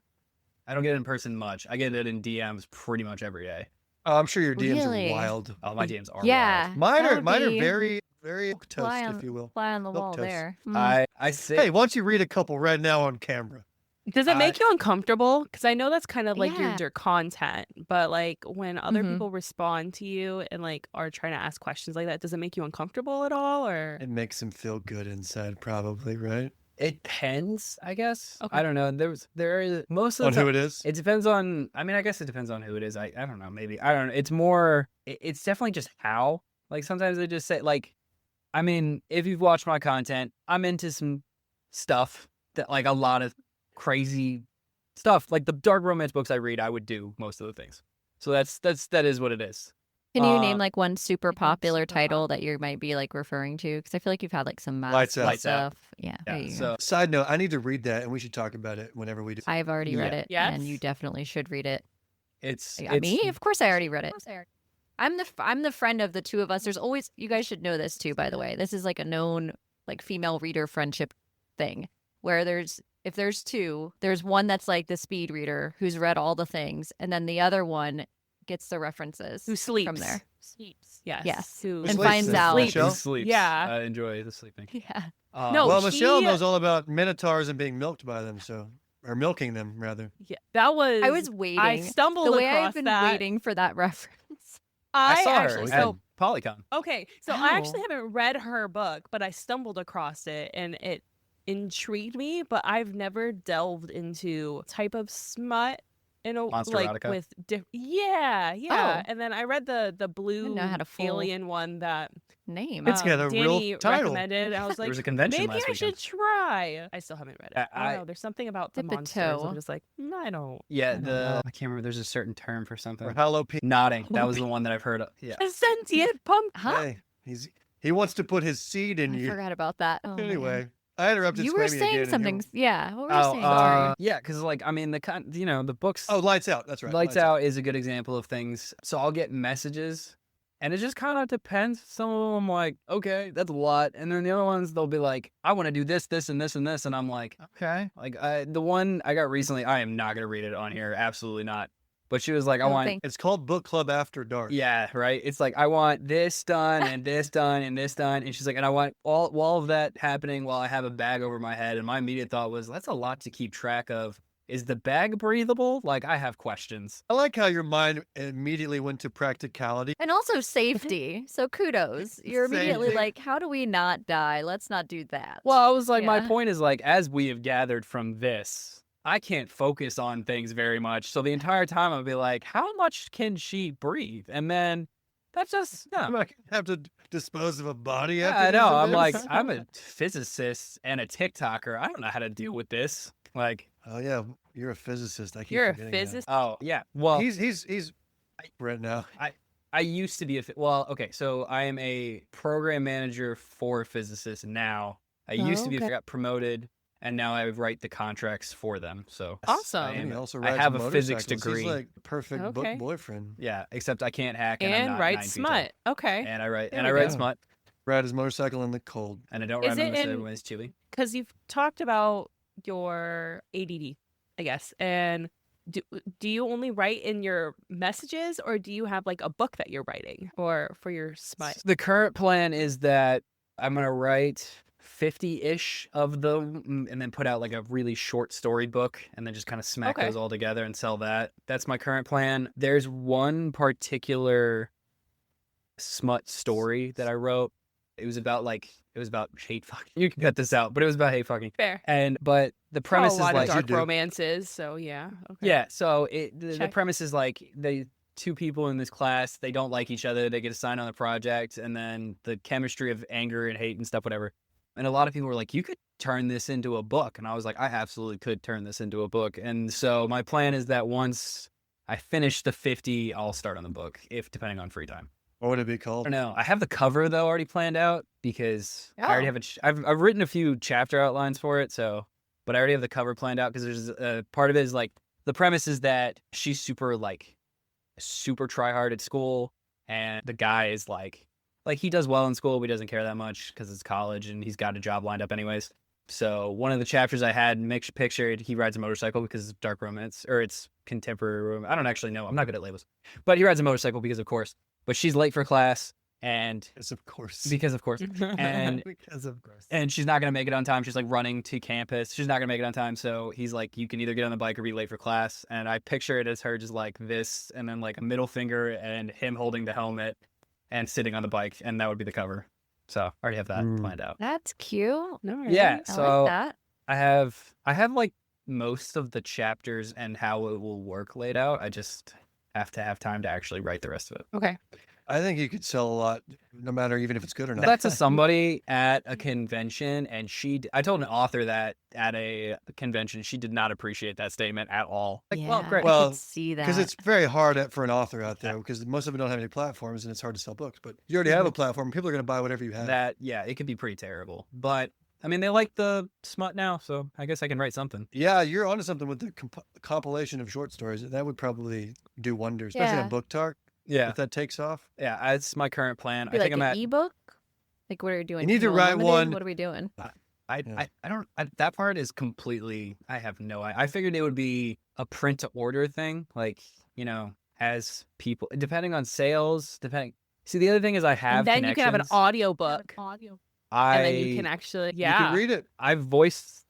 I don't get it in person much. I get it in DMs pretty much every day. Oh, I'm sure your DMs Really? are wild. Oh, my DMs are Yeah. wild. Mine that are would mine are be very, very toast, fly if you will. on the Milk wall toast. there. Mm. I sit. Hey, why don't you read a couple right now on camera? Does it make you uncomfortable? Because I know that's kind of like Yeah. your content, but like when other Mhm. people respond to you and like are trying to ask questions like that, does it make you uncomfortable at all? Or It makes him feel good inside, probably, right? It depends, I guess. Okay. I don't know. There is most of On the who time. it is? It depends on. I mean, I guess it depends on who it is. I don't know. Maybe I don't know. It's more. It's definitely just how. Like sometimes they just say like. I mean, if you've watched my content, I'm into some stuff that like a lot of crazy stuff. Like the dark romance books I read, I would do most of the things. So that is what it is. Can you name like one super think popular super title that you might be like referring to? Because I feel like you've had like some Lights Out. Lights Out. stuff. Yeah. Yeah. there you go. So Side note, I need to read that, and we should talk about it whenever we do. I've already read Yeah. it, and you Yes? definitely should read it. it's Yeah, me? Of course, I already read it. I'm the friend of the two of us. There's always, you guys should know this too, by the way. This is like a known like female reader friendship thing where if there's two, there's one that's like the speed reader who's read all the things, and then the other one gets the references Who sleeps. from there. Sleeps. Yes. Yes. Who And sleeps? finds out. Michelle? Who sleeps. Yeah. I enjoy the sleeping. Yeah. No, Well, Michelle he- knows all about minotaurs and being milked by them, or milking them rather. Yeah, that was. I was waiting. I stumbled The way across I've been that. waiting for that reference. I saw actually, her at so Polycon. okay, so Oh. I actually haven't read her book, but I stumbled across it and it intrigued me. But I've never delved into type of smut in a Monster like erotica? with yeah. Oh. And then I read the blue know how to full- alien one that Name. It's got a real Danny title. recommended. And I was There like, was a convention maybe last I weekend. should try. I still haven't read it. I I- don't know. There's something about the Dip a monsters. toe. I'm just like, I don't. Yeah, I don't know. I can't remember. There's a certain term for something. Or jalapeno. Nodding. That was the one that I've heard of. Yeah. A sentient pumpkin. Huh? Hey, he wants to put his seed in I you. forgot about that. Oh, man. Anyway, I interrupted. You were Squammy saying again, something. and Yeah. What were you saying? Sorry. Yeah, because like I mean the books. Oh, Lights Out. That's right. Lights Out is a good example of things. So I'll get messages, and it just kind of depends. Some of them I'm like, okay, that's a lot, and then the other ones they'll be like, I want to do this, this, and this, and this, and I'm like, okay. Like the one I got recently, I am not gonna read it on here, absolutely not. But she was like, I Oh, want. thank- It's called Book Club After Dark. Yeah, right. It's like I want this done and this done and this done, and she's like, and I want all of that happening while I have a bag over my head. And my immediate thought was, that's a lot to keep track of. Is the bag breathable? Like I have questions. I like how your mind immediately went to practicality. And also safety. So kudos. You're immediately Safety. like, how do we not die? Let's not do that. Well, I was like, my Yeah. point is like, as we have gathered from this, I can't focus on things very much. So the entire time I'll be like, how much can she breathe? And then that's just I'm no. not gonna have to dispose of a body Yeah, after I these know. I'm like, events. I'm a physicist and a TikToker. I don't know how to deal with this. Like, Oh yeah, you're a physicist. I keep You're a forgetting that. physicist. oh yeah. Well, He's right now. I used to be well, okay, so I am a program manager for physicists now. I used to be, okay. I got promoted, and now I write the contracts for them. So Awesome. I And am- he also I rides have a physics motorcycles. degree. He's like perfect Okay. book boyfriend. yeah, except I can't hack and, I'm And not write 9 feet smut. Okay. tall. And I write There and I we write go. smut, Ride his motorcycle in the cold. and I don't Is write it them in- when it's chilly. Because you've talked about your ADD, I guess, and do you only write in your messages, or do you have like a book that you're writing, or for your smut? The current plan is that I'm gonna write 50-ish of them and then put out like a really short story book and then just kind of smack Okay. those all together and sell that. That's my current plan. There's one particular smut story that I wrote. It was about hate fucking. You can cut this out, but it was about hate fucking. Fair. But the premise a is lot like of dark You do. romances, so yeah. Okay. yeah, so the Check. premise is like the two people in this class, they don't like each other, they get assigned on the project, and then the chemistry of anger and hate and stuff, whatever. And a lot of people were like, you could turn this into a book. And I was like, I absolutely could turn this into a book. And so my plan is that once I finish the 50, I'll start on the book, if depending on free time. What would it be I called? don't know. I have the cover though already planned out because I already Oh. have I've written a few chapter outlines for it. So, but I already have the cover planned out because there's part of it is like the premise is that she's super try hard at school, and the guy is like he does well in school, but he doesn't care that much because it's college and he's got a job lined up anyways. So one of the chapters I had pictured he rides a motorcycle because it's dark romance or it's contemporary romance. I don't actually know. I'm not good at labels, but he rides a motorcycle because of course. But she's late for class and Yes, of course. because of course. And Because of course. and she's not gonna make it on time. She's like running to campus. She's not gonna make it on time. So he's like, you can either get on the bike or be late for class. And I picture it as her just like this, and then like a middle finger, and him holding the helmet and sitting on the bike, and that would be the cover. So I already have that planned out. That's cute. No, Yeah. I So like that. I have like most of the chapters and how it will work laid out. I just have to have time to actually write the rest of it. Okay. I think you could sell a lot, no matter even if it's good or not. That's to somebody at a convention, and I told an author that at a convention, she did not appreciate that statement at all. Like, yeah, well, great. I Well, could see that. because it's very hard for an author out there, because most of them don't have any platforms, and it's hard to sell books. But you already have a platform. People are going to buy whatever you have. That, yeah, it could be pretty terrible. But, I mean, they like the smut now, so I guess I can write something. Yeah, you're onto something with the compilation of short stories. That would probably do wonders, especially on Book Talk. Yeah. If that takes off. Yeah, that's my current plan. Be I think like I'm an at ebook. Like, what are you doing? You need to Kindle write Unlimited? one. What are we doing? I don't. That part is completely. I have no. I figured it would be a print to order thing, like, you know, as people depending on sales. See, the other thing is I have. And then you can have an audiobook. And then you can actually, You can read it. I've voiced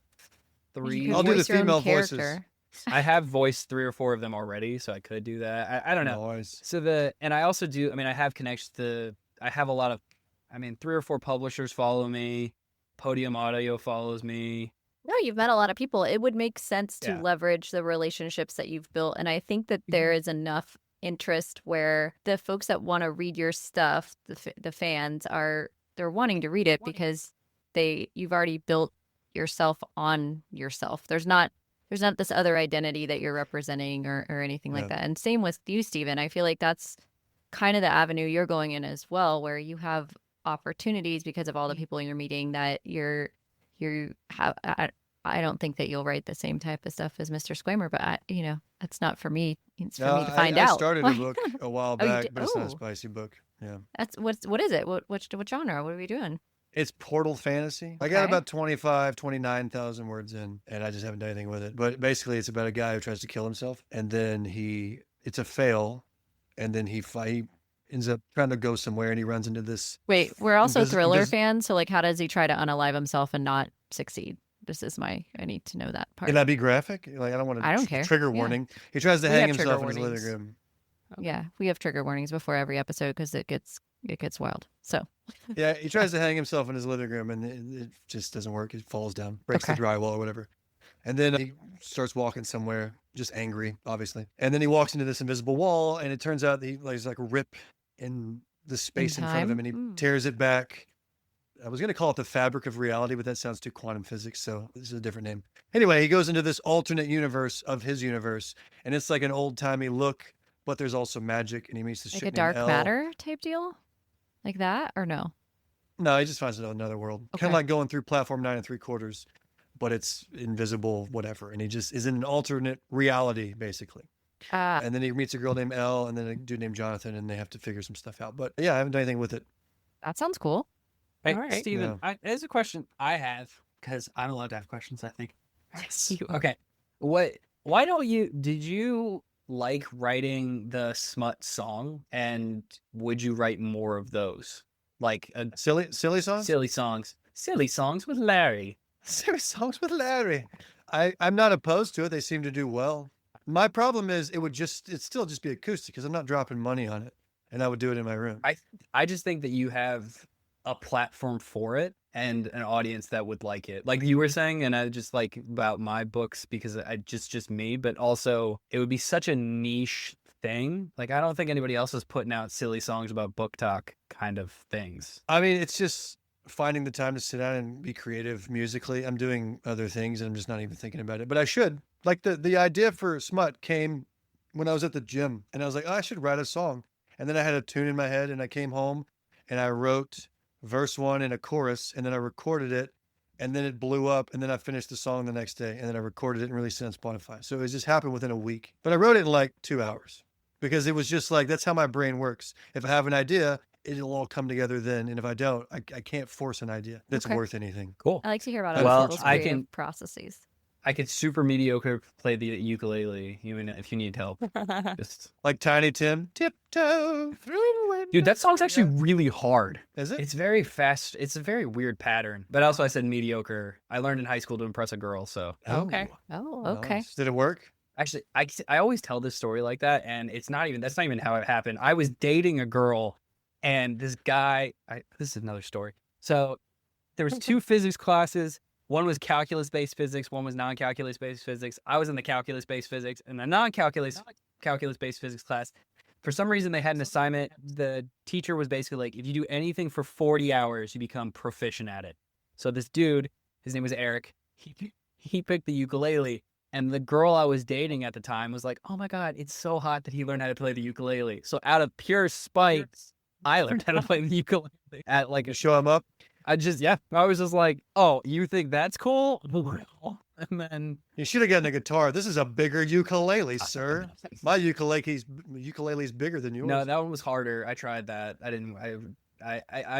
You 3. can I'll do the voice your own female voices. character. I have voiced 3 or 4 of them already, so I could do that. I don't know. Nice. So and I also do. I mean, I have connections I have a lot of. I mean, 3 or 4 publishers follow me. Podium Audio follows me. No, you've met a lot of people. It would make sense to Yeah. leverage the relationships that you've built. And I think that there is enough interest where the folks that want to read your stuff, the fans they're wanting to read it because you've already built yourself on yourself. There's not this other identity that you're representing or anything like that. And same with you, Steven. I feel like that's kind of the avenue you're going in as well, where you have opportunities because of all the people you're meeting that you have. I don't think that you'll write the same type of stuff as Mr. Squamer, but that's not for me. It's for me to find out. I started a book a while Oh, you back, did? but it's not a Oh. spicy book. Yeah. That's what is it? What genre? What are we doing? It's Portal Fantasy. I got Okay. about 29,000 words in, and I just haven't done anything with it. But basically, it's about a guy who tries to kill himself, and then it's a fail, and then he ends up trying to go somewhere, and he runs into this. Wait, we're also thriller does- fans, so like, how does he try to unalive himself and not succeed? I need to know that part. Can that be graphic? Like, I don't want to. I don't care. Trigger Yeah. warning. He tries to We hang have trigger himself in his living warnings. room. Yeah, we have trigger warnings before every episode because it gets wild. So Yeah, he tries to hang himself in his living room, and it just doesn't work. It falls down, breaks the Okay. drywall or whatever. And then he starts walking somewhere, just angry, obviously. And then he walks into this invisible wall, and it turns out that there's like a rip in the space in front of him, and he time? tears it back. I was going to call it the fabric of reality, but that sounds too quantum physics, so this is a different name. Anyway, he goes into this alternate universe of his universe, and it's like an old-timey look, but there's also magic, and he meets this like chick a named dark Elle. matter type deal, like that, or no? No, he just finds another world. Kind Okay. of like going through platform 9 3/4, but it's invisible, whatever. And he just is in an alternate reality, basically. And then he meets a girl named Elle and then a dude named Jonathan, and they have to figure some stuff out. But yeah, I haven't done anything with it. That sounds cool. Hey, All right. Steven, there's a question I have because I'm allowed to have questions, I think. Yes, you are. Okay. Did you like writing the smut song, and would you write more of those? Like Silly songs? silly songs with Larry. Silly songs with Larry. I'm not opposed to it. They seem to do well. My problem is it'd still just be acoustic because I'm not dropping money on it, and I would do it in my room. I just think that you have a platform for it and an audience that would like it. Like you were saying, and I just like about my books because I just me, but also it would be such a niche thing. Like I don't think anybody else is putting out silly songs about book talk kind of things. I mean, it's just finding the time to sit down and be creative musically. I'm doing other things and I'm just not even thinking about it, but I should. Like the idea for Smut came when I was at the gym, and I was like, oh, I should write a song. And then I had a tune in my head, and I came home and I wrote verse 1 and a chorus, and then I recorded it, and then it blew up, and then I finished the song the next day, and then I recorded it and released it on Spotify. So it just happened within a week. But I wrote it in like 2 hours because it was just like, that's how my brain works. If I have an idea, it'll all come together then. And if I don't, I can't force an idea that's Okay. worth anything. Cool. I like to hear about Well, other people's I creative can- processes. I could super mediocre play the ukulele, even if you need help. Just Like Tiny Tim, tiptoe through the window. dude, that song's actually really hard. Is it? It's very fast. It's a very weird pattern. But also, I said mediocre. I learned in high school to impress a girl. So Okay. Oh, okay. Nice. Did it work? actually, I always tell this story like that, and that's not even how it happened. I was dating a girl, and this guy. This is another story. So there was 2 physics classes. One was calculus-based physics. One was non-calculus-based physics. I was in the calculus-based physics, and the non-calculus-based physics class. For some reason, they had an assignment. The teacher was basically like, if you do anything for 40 hours, you become proficient at it. So this dude, his name was Eric, he picked the ukulele. And the girl I was dating at the time was like, oh my God, it's so hot that he learned how to play the ukulele. So out of pure spite, I learned how to play the ukulele at like You show him up. I was just like, oh, you think that's cool? And then You should have gotten a guitar. This is a bigger ukulele, sir. My ukulele's bigger than yours. no, that one was harder. I tried that. I didn't. I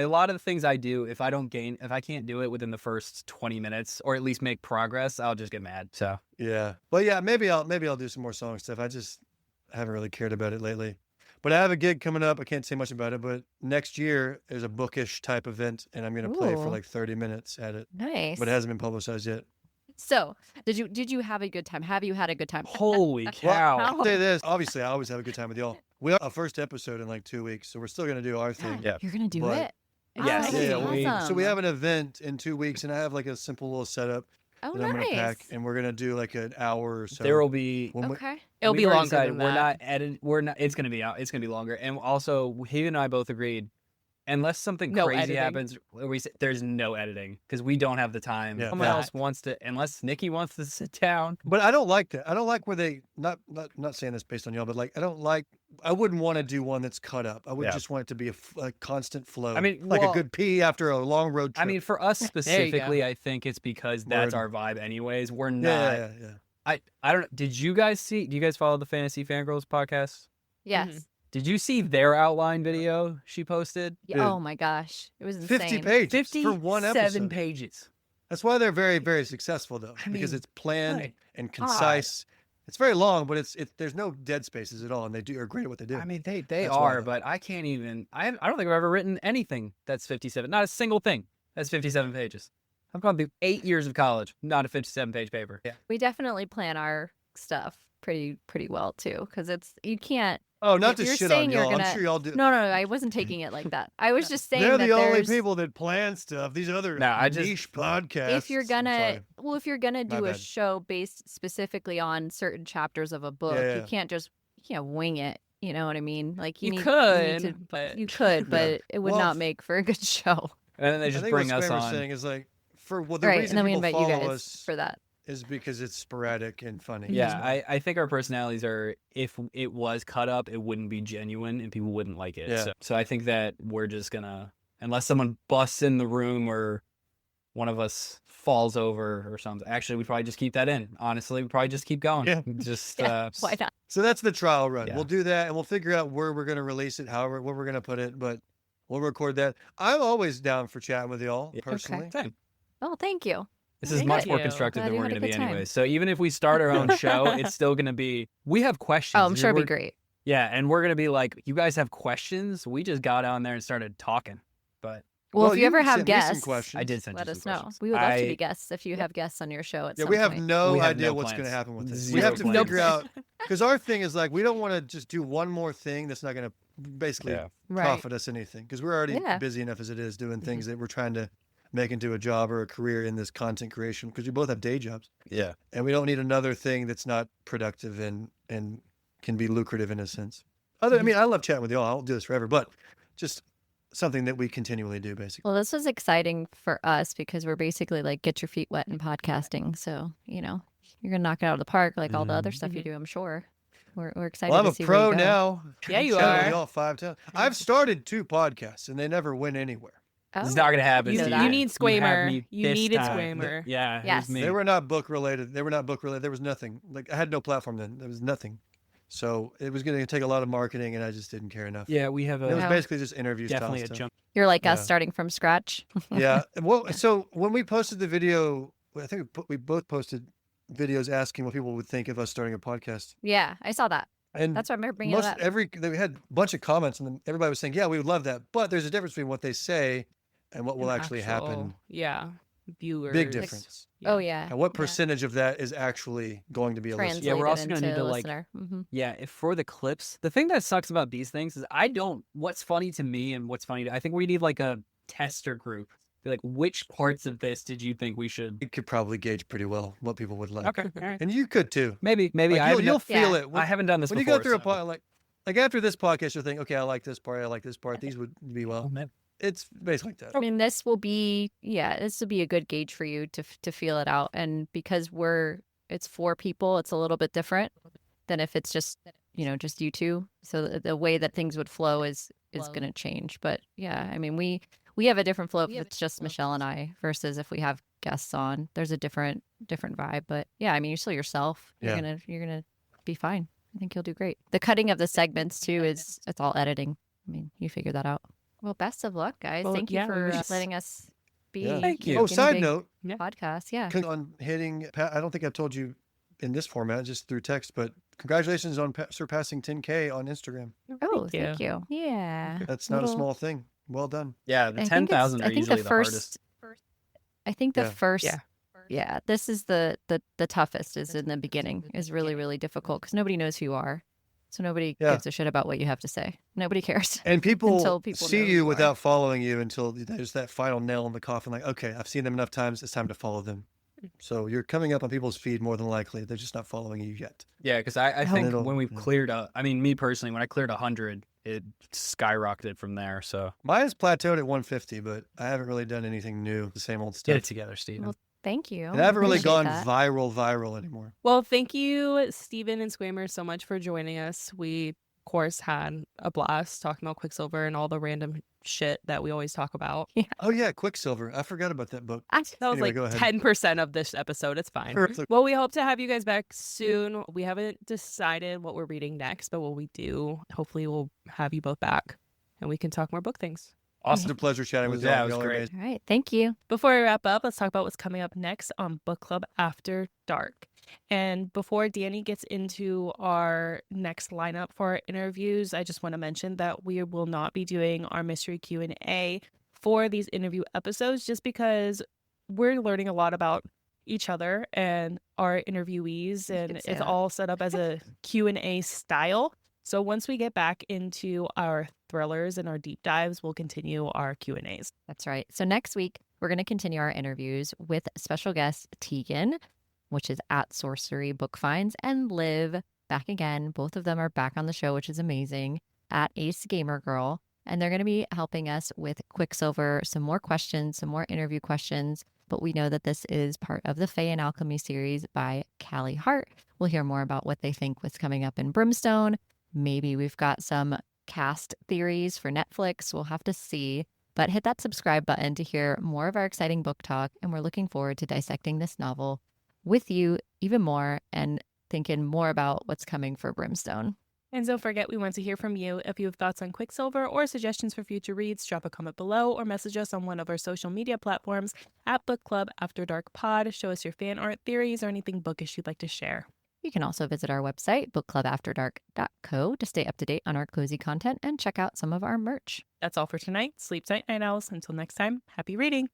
a lot of the things I do, if I can't do it within the first 20 minutes or at least make progress, I'll just get mad. So Yeah, but yeah, maybe I'll do some more song stuff. I haven't really cared about it lately. But I have a gig coming up. I can't say much about it, but next year there's a bookish type event, and I'm going to play for Ooh. like 30 minutes at it. Nice. But it hasn't been publicized yet. So, did you have a good time? Have you had a good time? holy Well, cow! I'll say this. Obviously, I always have a good time with y'all. We have a first episode in like 2 weeks, so we're still going to do our thing. Yeah. You're gonna do But- it. Yes. Oh, Yeah, awesome. so we have an event in 2 weeks, and I have like a simple little setup Oh, that I'm going to pack, nice. and we're going to do like an hour or so. There will be. when we- Okay. It'll we've be already longer decided than We're that. not editing. We're not. It's gonna be out. It's gonna be longer. And also, he and I both agreed, unless something No crazy editing. happens, there's no editing because we don't have the time. Yeah. Someone Yeah. else wants to, unless Nikki wants to sit down. But I don't like that. I don't like where they not saying this based on y'all, but like I wouldn't want to do one that's cut up. I would Yeah. just want it to be a constant flow. I mean, like well- a good pee after a long road trip. I mean, for us you go. specifically, I think it's because that's Word. our vibe. Anyways, we're not. yeah. I don't. Did you guys see? Do you guys follow the Fantasy Fangirls podcast? Yes. Did you see their outline video she posted? Yeah, Dude. oh my gosh, it was insane. 50 pages for one 7 episode. pages. That's why they're very, very successful though, I because mean, it's planned my and concise. It's very long, but there's no dead spaces at all, and are great at what they do. I mean, they That's are, why. but I can't even. I don't think I've ever written anything that's 57. Not a single thing that's 57 pages. I've gone through 8 years of college, not a 57-page paper. Yeah. We definitely plan our stuff pretty well too, because you can't. Oh, not if to you're shit on saying you're y'all. I'm gonna- sure y'all do. No, I wasn't taking it like that. I was just saying They're that the only there's- people that plan stuff. These other No, I just- niche podcasts. If you're I'm gonna, sorry. if you're gonna My do a bad. show based specifically on certain chapters of a book, Yeah. you can't wing it. You know what I mean? Like You need could, to, but you could, but it would Well, not make for a good show. And then they I just think bring what us Squamer's on. saying is like the Right, reason and then we people invite you follow guys us for that. is because it's sporadic and funny. Yeah, I think our personalities are. If it was cut up, it wouldn't be genuine, and people wouldn't like it. Yeah. So I think that we're just gonna, unless someone busts in the room or one of us falls over or something. Actually, we'd probably just keep that in. Honestly, we'd probably just keep going. Yeah. Just Yeah, why not? So that's the trial run. Yeah. We'll do that, and we'll figure out where we're going to release it, where we're going to put it, but we'll record that. I'm always down for chatting with y'all Yeah. personally. Same. Oh, thank you. This is Thank much more you. constructive Glad than you we're had a going to be good time. anyway. So even if we start our own show, it's still going to be. We have questions. Oh, I'm sure it'd be We're- great. Yeah, and we're going to be like, you guys have questions? We just got on there and started talking. But Well, if you ever sent have me some guests, questions. I did send let you us some know. questions. We would love to I- be guests if you have guests on your show at Yeah, some we have point. no We have idea no what's going to plans. happen with this. We Zero have to plans. figure out because our thing is like we don't want to just do one more thing that's not going to basically Yeah. right. profit us anything because we're already Yeah. busy enough as it is doing things that we're trying to make into a job or a career in this content creation because we both have day jobs yeah. and we don't need another thing that's not productive and can be lucrative in a sense. I mean, I love chatting with y'all. I'll do this forever, but just something that we continually do, basically. Well, this was exciting for us because we're basically like get your feet wet in podcasting. So, you're going to knock it out of the park like all the other stuff you do, I'm sure. We're excited Well, I'm to a see where pro you go. now. Yeah, you Chatted with are. y'all 5 times. I've started 2 podcasts and they never went anywhere. It's Oh. not going to happen. You know Steve. that. You need have Squamer. me You this needed time. Squamer. Yeah, it Yes. was me. They were not book related. There was nothing. Like I had no platform then. There was nothing. So it was going to take a lot of marketing and I just didn't care enough. Yeah, we have It was No. basically just interview definitely a style stuff. jump. You're like us Yeah. starting from scratch. Yeah. Well, so when we posted the video, I think we both posted videos asking what people would think of us starting a podcast. Yeah, I saw that. And That's why I remember bringing it up. we had a bunch of comments and everybody was saying, yeah, we would love that. But there's a difference between what they say and what will An actually actual- happen. Yeah. Viewers. Big difference. Oh, yeah. And what yeah. percentage of that is actually going to be a listener? Translated Yeah, we're also into gonna need to, a like, listener. Mhm. Yeah, if for the clips, the thing that sucks about these things is what's funny to me and what's funny I think we need like a tester group. Be like, which parts of this did you think we should? You could probably gauge pretty well what people would like. Okay, all right. And you could too. Maybe Like, I haven't you'll done, feel Yeah. it. I haven't done this When you before. go through a so- pod, like, Like after this podcast, you'll think, okay, I like this part. I like this part. These would be Oh, well. man. It's basically like that. I mean, this will be a good gauge for you to feel it out. And because it's 4 people, it's a little bit different than if it's just just you two. So the way that things would flow is going to change. But yeah, I mean, we have a different flow if it's just Michelle and I versus if we have guests on. There's a different vibe. But yeah, I mean, you're still yourself. You're gonna be fine. I think you'll do great. The cutting of the segments too it's all editing. I mean, you figure that out. Well, best of luck, guys. Well, Thank you yeah, for we just- letting us be. Yeah. Thank you. Oh, guinea side pig note, podcast. Yeah. on hitting, I don't think I've told you in this format, just through text, but congratulations on surpassing 10K on Instagram. Oh, thank you. Yeah. That's not a Little- small thing. Well done. Yeah, the I think 10,000 are I think usually the the first. hardest. I think the Yeah. first. Yeah. Yeah. This is the toughest. Is in the beginning. Is really really difficult because nobody knows who you are, so nobody Yeah. gives a shit about what you have to say. Nobody cares. And people, Until people see know who you you are. without following you until there's that final nail in the coffin. Like, okay, I've seen them enough times. It's time to follow them. So you're coming up on people's feed more than likely. They're just not following you yet. Yeah, because I think It'll- when we've yeah. cleared I mean, me personally, when I cleared 100, it skyrocketed from there. So Mine's plateaued at 150, but I haven't really done anything new. The same old get stuff. it together, Steven. Well, thank you. And I haven't really Appreciate gone that. viral anymore. Well, thank you, Steven and Squamer, so much for joining us. We, of course, had a blast talking about Quicksilver and all the random shit that we always talk about. Oh yeah, Quicksilver. I forgot about that book. That was Anyway, like go ahead. 10% of this episode. It's fine. Perfect. Well, we hope to have you guys back soon. We haven't decided what we're reading next, but when we do, hopefully we'll have you both back and we can talk more book things. Awesome. It's a pleasure chatting with Yeah, y'all. it was Y'all are great. amazing. All right. Thank you. Before we wrap up, let's talk about what's coming up next on Book Club After Dark. And before Danny gets into our next lineup for our interviews, I just want to mention that we will not be doing our mystery Q&A for these interview episodes just because we're learning a lot about each other and our interviewees, and could say it's that. all set up as a Q&A style. So once we get back into our thrillers and our deep dives, we'll continue our Q&As. That's right. So next week, we're going to continue our interviews with special guest Tegan, which is at Sorcery Book Finds, and Liv, back again. Both of them are back on the show, which is amazing, at Ace Gamer Girl. And they're going to be helping us with Quicksilver, some more questions, some more interview questions. But we know that this is part of the Fae and Alchemy series by Callie Hart. We'll hear more about what they think was coming up in Brimstone. Maybe we've got some cast theories for Netflix. We'll have to see. But hit that subscribe button to hear more of our exciting book talk. And we're looking forward to dissecting this novel with you even more and thinking more about what's coming for Brimstone. And don't forget, we want to hear from you. If you have thoughts on Quicksilver or suggestions for future reads, drop a comment below or message us on one of our social media platforms at Book Club After Dark Pod. Show us your fan art theories or anything bookish you'd like to share. You can also visit our website, bookclubafterdark.co, to stay up to date on our cozy content and check out some of our merch. That's all for tonight. Sleep tight, night owls. Until next time, happy reading.